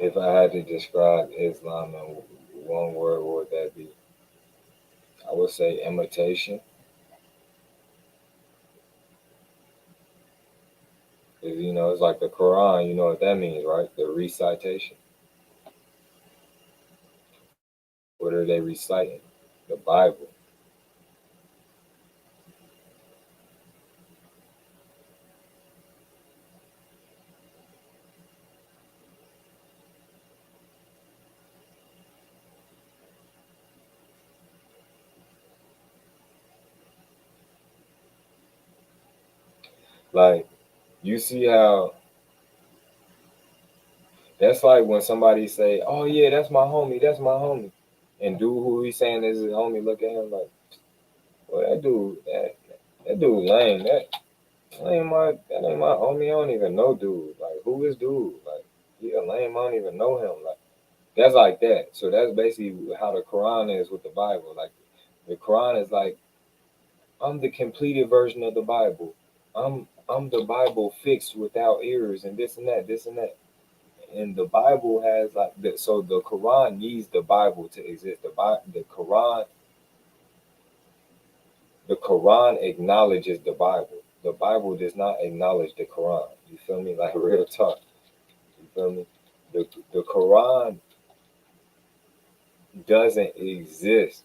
If I had to describe Islam in one word, what would that be? I would say imitation. 'Cause, it's like the Quran. You know what that means, right? The recitation. What are they reciting? The Bible. Like, you see how that's like when somebody say, "Oh yeah, that's my homie," and dude who he's saying is his homie, look at him like, "Well, that dude lame. That ain't my homie. I don't even know dude. Like, who is dude? Like, he a lame. I don't even know him. Like, that's like that. So that's basically how the Quran is with the Bible. Like, the Quran is like, I'm the completed version of the Bible. I'm the Bible fixed without errors and this and that, this and that. And the Bible has like that. So the Quran needs the Bible to exist. The Quran acknowledges the Bible. The Bible does not acknowledge the Quran. You feel me? Like real talk. You feel me? The Quran doesn't exist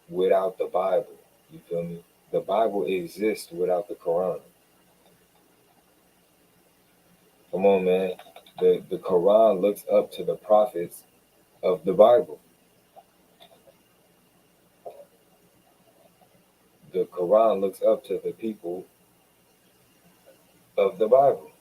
without the Bible. You feel me? The Bible exists without the Quran. Come on, man. The Quran looks up to the prophets of the Bible. The Quran looks up to the people of the Bible.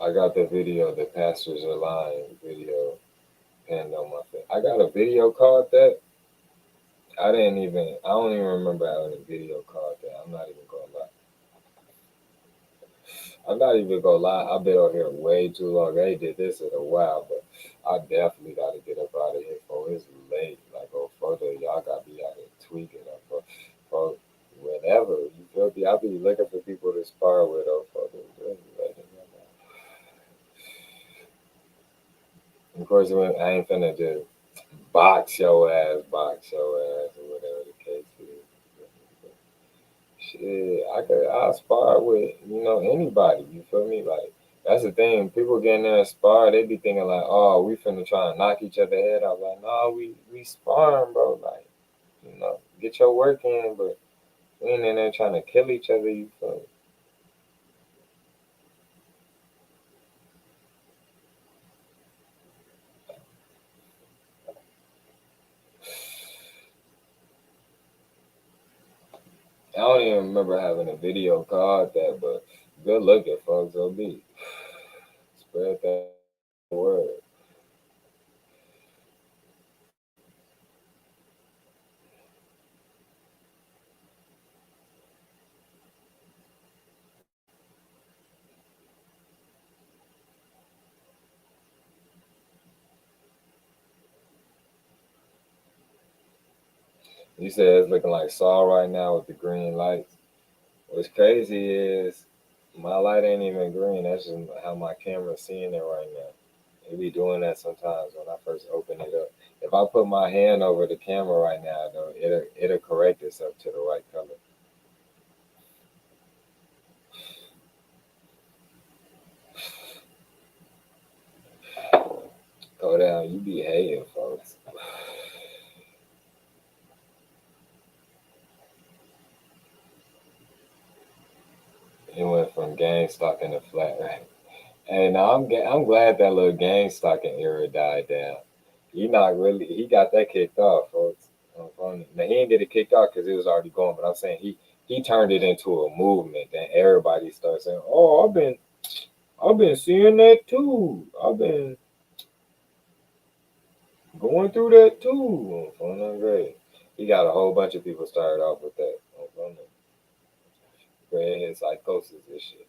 I got the video, the pastors are lying video pinned on my face. I got a video called that. I don't even remember having a video called that. I'm not even gonna lie. I'm not even gonna lie. I've been on here way too long. I ain't did this in a while, but I definitely got to get up out of here, for it's late. Like, oh, further, y'all got me out here tweaking up for whenever. You feel me? I'll be looking for people to spar with, oh, further. Of course, I ain't finna just box your ass, or whatever the case is. Shit, I spar with anybody. You feel me? Like that's the thing. People getting there and spar, they be thinking like, oh, we finna try and knock each other head off. Like, no, we sparring, bro. Like, get your work in, but we ain't in there trying to kill each other. You feel me? I don't even remember having a video called that, but good looking, folks. OB, spread that word. You said it's looking like Saul right now with the green lights. What's crazy is my light ain't even green. That's just how my camera's seeing it right now. It be doing that sometimes when I first open it up. If I put my hand over the camera right now, though, it'll correct itself to the right color. Go down, you be hating, folks. It went from gang stalking to flat right. Hey, now I'm glad that little gang stalking era died down. He got that kicked off, folks. Now he didn't get it kicked off because it was already going, but I'm saying he turned it into a movement. Then everybody starts saying, "Oh, I've been seeing that too. I've been going through that too. On phone great. He got a whole bunch of people started off with that. On phone Gray psychosis and shit.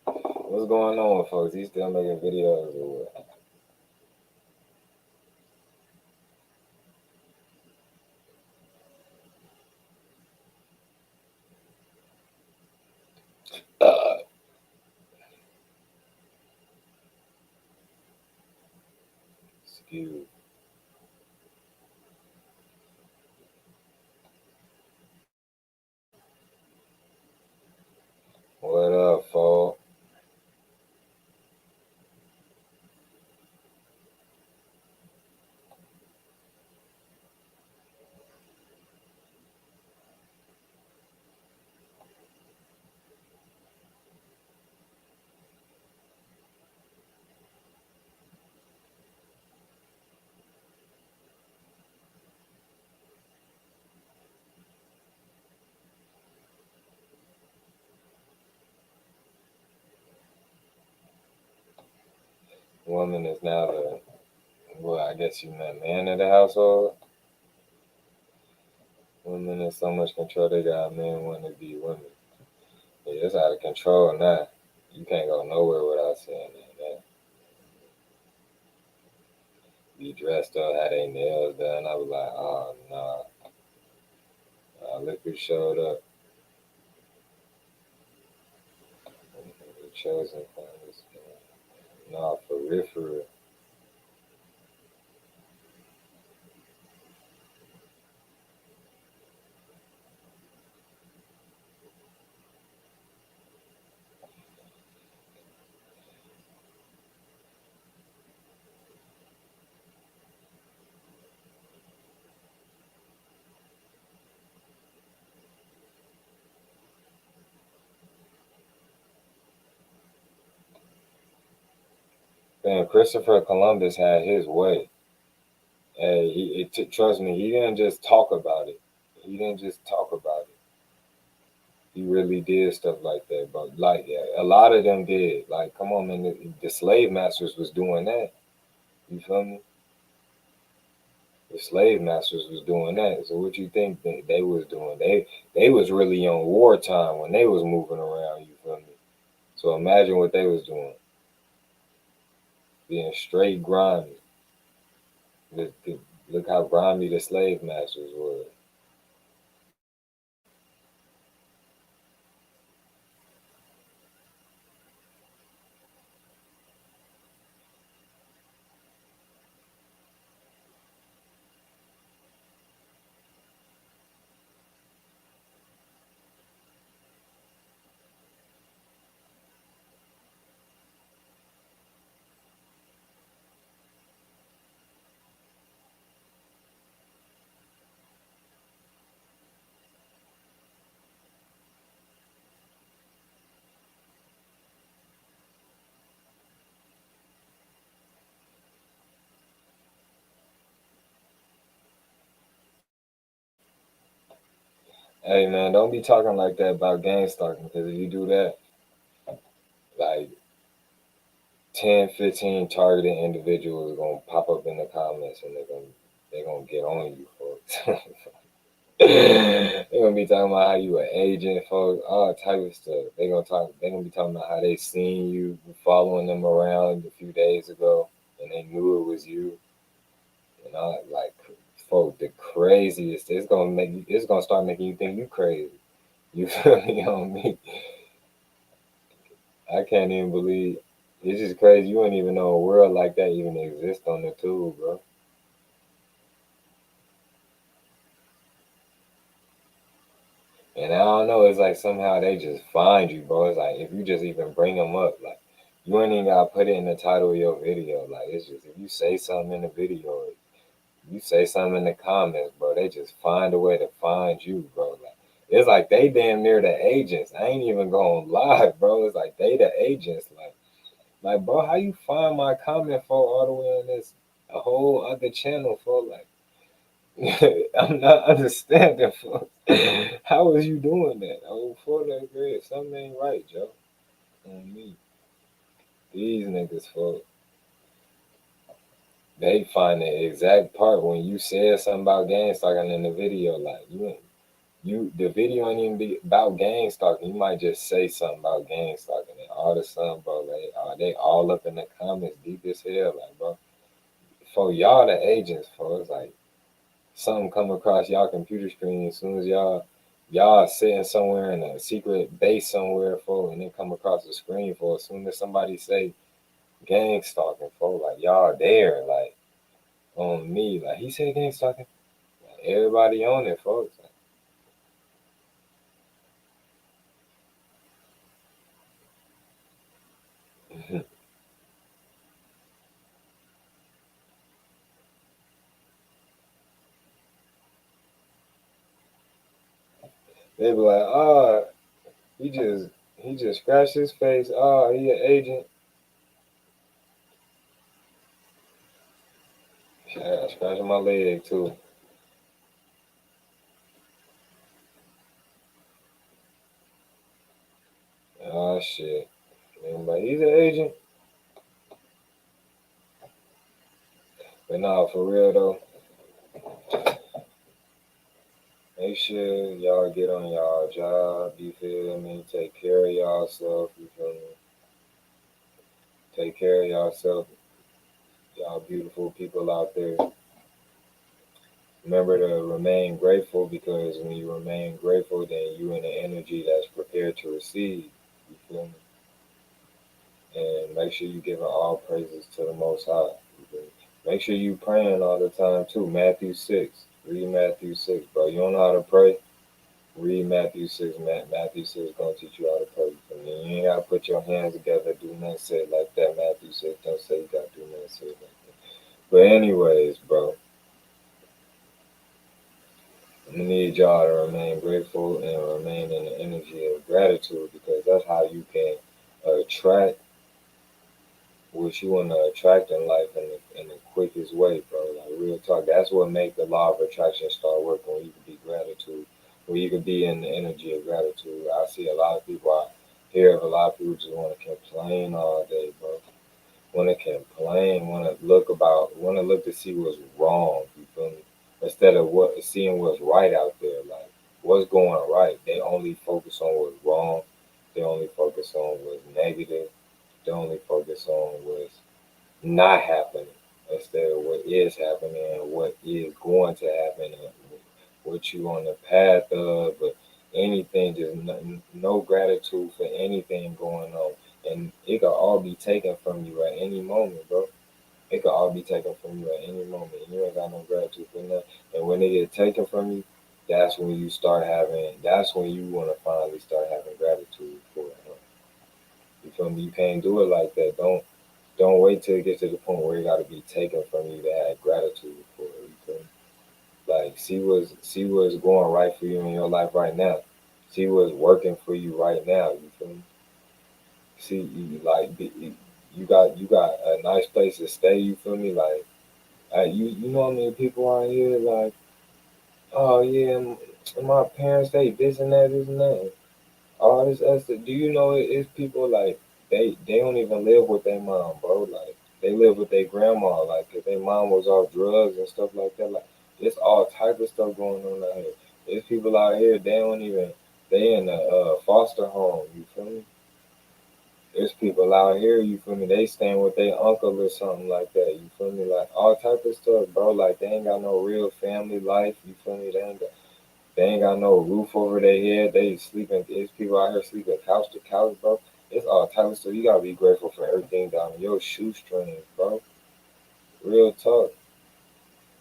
What's going on with folks? He still making videos or what? Excuse. What up, folks? Woman is now the, well, I guess you meant man of the household. Women in so much control, they got men want to be women. Yeah, it's out of control now. You can't go nowhere without saying that. Be dressed up, had their nails done. I was like, oh, nah. Look who showed up. The chosen ones. Nah, for real, for real. Man, Christopher Columbus had his way. Hey, trust me, he didn't just talk about it. He didn't just talk about it. He really did stuff like that. But like, yeah, a lot of them did. Like, come on, man, the slave masters was doing that. You feel me? The slave masters was doing that. So what you think they was doing? They was really on wartime when they was moving around. You feel me? So imagine what they was doing, being straight grimy. Look how grimy the slave masters were. Hey man, don't be talking like that about gang stalking because if you do that, like 10, 15 targeted individuals are gonna pop up in the comments and they're gonna get on you, folks. They're gonna be talking about how you an agent, folks, all type of stuff. They're gonna be talking about how they seen you following them around a few days ago and they knew it was you. And all like folks, the craziest, it's gonna start making you think you crazy. You feel me on me? I can't even believe it's just crazy. You wouldn't even know a world like that even exists on the tube, bro. And I don't know, it's like somehow they just find you, bro. It's like if you just even bring them up, like you ain't even gotta put it in the title of your video. Like it's just if you say something in the video, you say something in the comments, bro. They just find a way to find you, bro. Like it's like they damn near the agents. I ain't even gonna lie, bro. It's like they the agents. Like, bro, how you find my comment for all the way on this a whole other channel for like? I'm not understanding. How is you doing that? Oh, for that grade, something ain't right, Joe. On me, these niggas, folks, they find the exact part when you said something about gang stalking in the video. Like the video ain't even be about gang stalking. You might just say something about gang stalking, and all of a sudden, bro, they all up in the comments deep as hell, like, bro. For y'all, the agents, for it's like something come across y'all computer screen as soon as y'all sitting somewhere in a secret base somewhere, for and then come across the screen for as soon as somebody say gang stalking, for like y'all there, like on me, like he said gang stalking, everybody on it, folks. They be like, oh, he just he just scratched his face. Oh, he an agent. Yeah, scratching my leg too. Oh shit. Man, but he's an agent. But nah, for real though, make sure y'all get on y'all job. You feel me? Take care of yourself. You feel me? Take care of yourself. Y'all beautiful people out there. Remember to remain grateful because when you remain grateful, then you in the energy that's prepared to receive. You feel me? And make sure you giving all praises to the Most High. Make sure you praying all the time too. Matthew 6. Read Matthew 6, bro. You don't know how to pray? Read Matthew 6. Matthew 6 is going to teach you how to pray. And you ain't got to put your hands together, do nothing say it like that. Matthew 6 don't say you got to do nothing say it like that. But anyways, bro, I need y'all to remain grateful and remain in the energy of gratitude because that's how you can attract what you want to attract in life in the quickest way, bro. Like real talk. That's what make the law of attraction start working when you can be gratitude, when you can be in the energy of gratitude. I see a lot of people I hear of a lot of people just want to complain all day, bro. Want to complain, want to look to see what's wrong. You feel me? Instead of seeing what's right out there, like what's going right. They only focus on what's wrong. They only focus on what's negative. They only focus on what's not happening instead of what is happening and what is going to happen and what you on the path of. But anything, just no gratitude for anything going on, and it could all be taken from you at any moment, bro. It could all be taken from you at any moment. And you ain't got no gratitude for nothing. And when it get taken from you, that's when you start having. That's when you want to finally start having gratitude for it. Huh? You feel me? You can't do it like that. Don't wait till it gets to the point where it got to be taken from you to have gratitude for it. You feel me? Like see what's going right for you in your life right now. See what's working for you right now. You feel me? See you got a nice place to stay. You feel me? Like you know how many people out here like oh yeah my parents they this and that. All this extra. Do you know it's people like they don't even live with their mom, bro. Like they live with their grandma, like 'cause their mom was off drugs and stuff like that. Like it's all type of stuff going on out here. There's people out here they don't even they in a foster home. You feel me? There's people out here. You feel me? They staying with their uncle or something like that. You feel me? Like all type of stuff, bro. Like they ain't got no real family life. You feel me? They ain't got no roof over their head. They sleeping. There's people out here sleeping couch to couch, bro. It's all type of stuff. You gotta be grateful for everything down in your shoestrings, bro. Real talk.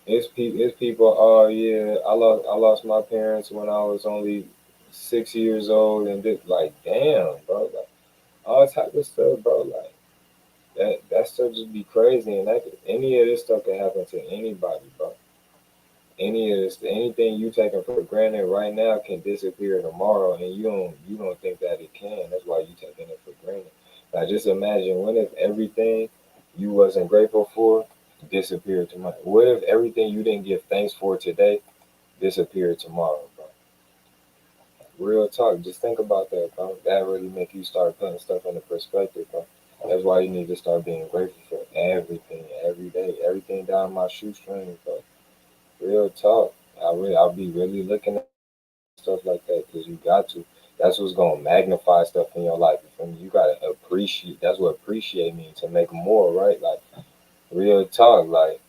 It's people. Oh yeah, I lost my parents when I was only 6 years old, and this, like, damn, bro. Like all type of stuff, bro. Like that stuff just be crazy, and any of this stuff can happen to anybody, bro. Anything you taking for granted right now can disappear tomorrow, and you don't think that it can. That's why you taking it for granted. Now just imagine when if everything you wasn't grateful for disappear tomorrow? What if everything you didn't give thanks for today disappeared tomorrow, bro? Real talk. Just think about that, bro. That really make you start putting stuff into perspective, bro. That's why you need to start being grateful for everything, every day, everything down my shoestrings, bro. Real talk. I'll be really looking at stuff like that because you got to. That's what's gonna magnify stuff in your life. You feel me? You gotta appreciate. That's what appreciate means, to make more, right? Like real talk. Like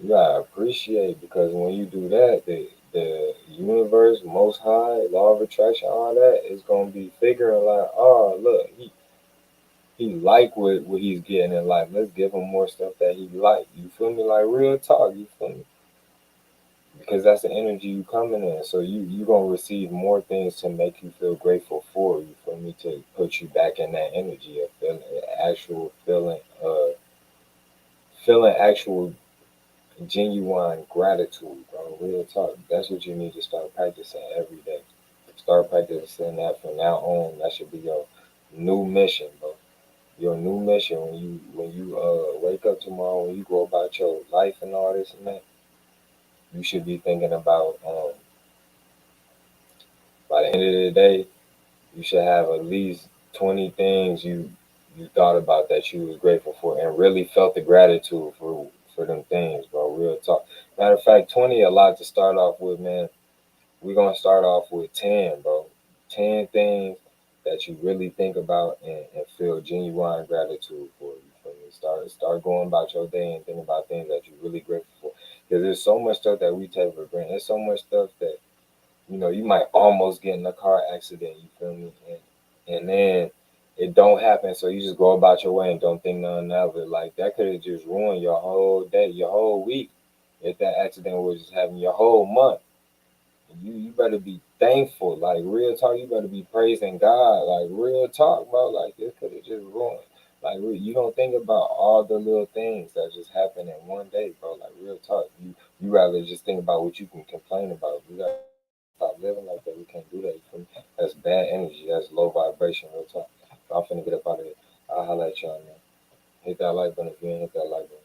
you gotta appreciate, because when you do that, the universe, most high, law of attraction, all that is gonna be figuring like, oh look, he like what he's getting in life. Let's give him more stuff that he like. You feel me? Like real talk. You feel me? Because that's the energy you coming in. So you gonna receive more things to make you feel grateful for. You feel me? To put you back in that energy of feeling, actual feeling actual genuine gratitude, bro. Real talk. That's what you need to start practicing every day. Start practicing that from now on. That should be your new mission, bro. Your new mission when you wake up tomorrow, when you go about your life and all this and that, you should be thinking about by the end of the day, you should have at least 20 things you thought about that you was grateful for and really felt the gratitude for them things, bro. Real talk. Matter of fact, 20 a lot to start off with, man. We're gonna start off with 10, bro. 10 things that you really think about and feel genuine gratitude for. You feel me? Start going about your day and think about things that you're really grateful for. Because there's so much stuff that we take for granted. There's so much stuff that you might almost get in a car accident, you feel me? And then it don't happen, so you just go about your way and don't think nothing of it. Like that could have just ruined your whole day, your whole week. If that accident was just having your whole month. You better be thankful, like real talk. You better be praising God, like real talk, bro. Like this could have just ruined. Like you don't think about all the little things that just happen in one day, bro. Like real talk. You rather just think about what you can complain about. We gotta stop living like that. We can't do that. You feel me? That's bad energy. That's low vibration. Real talk. So I'm finna get up out of here. I'll holla at y'all, man. Hit that like button if you ain't hit that like button.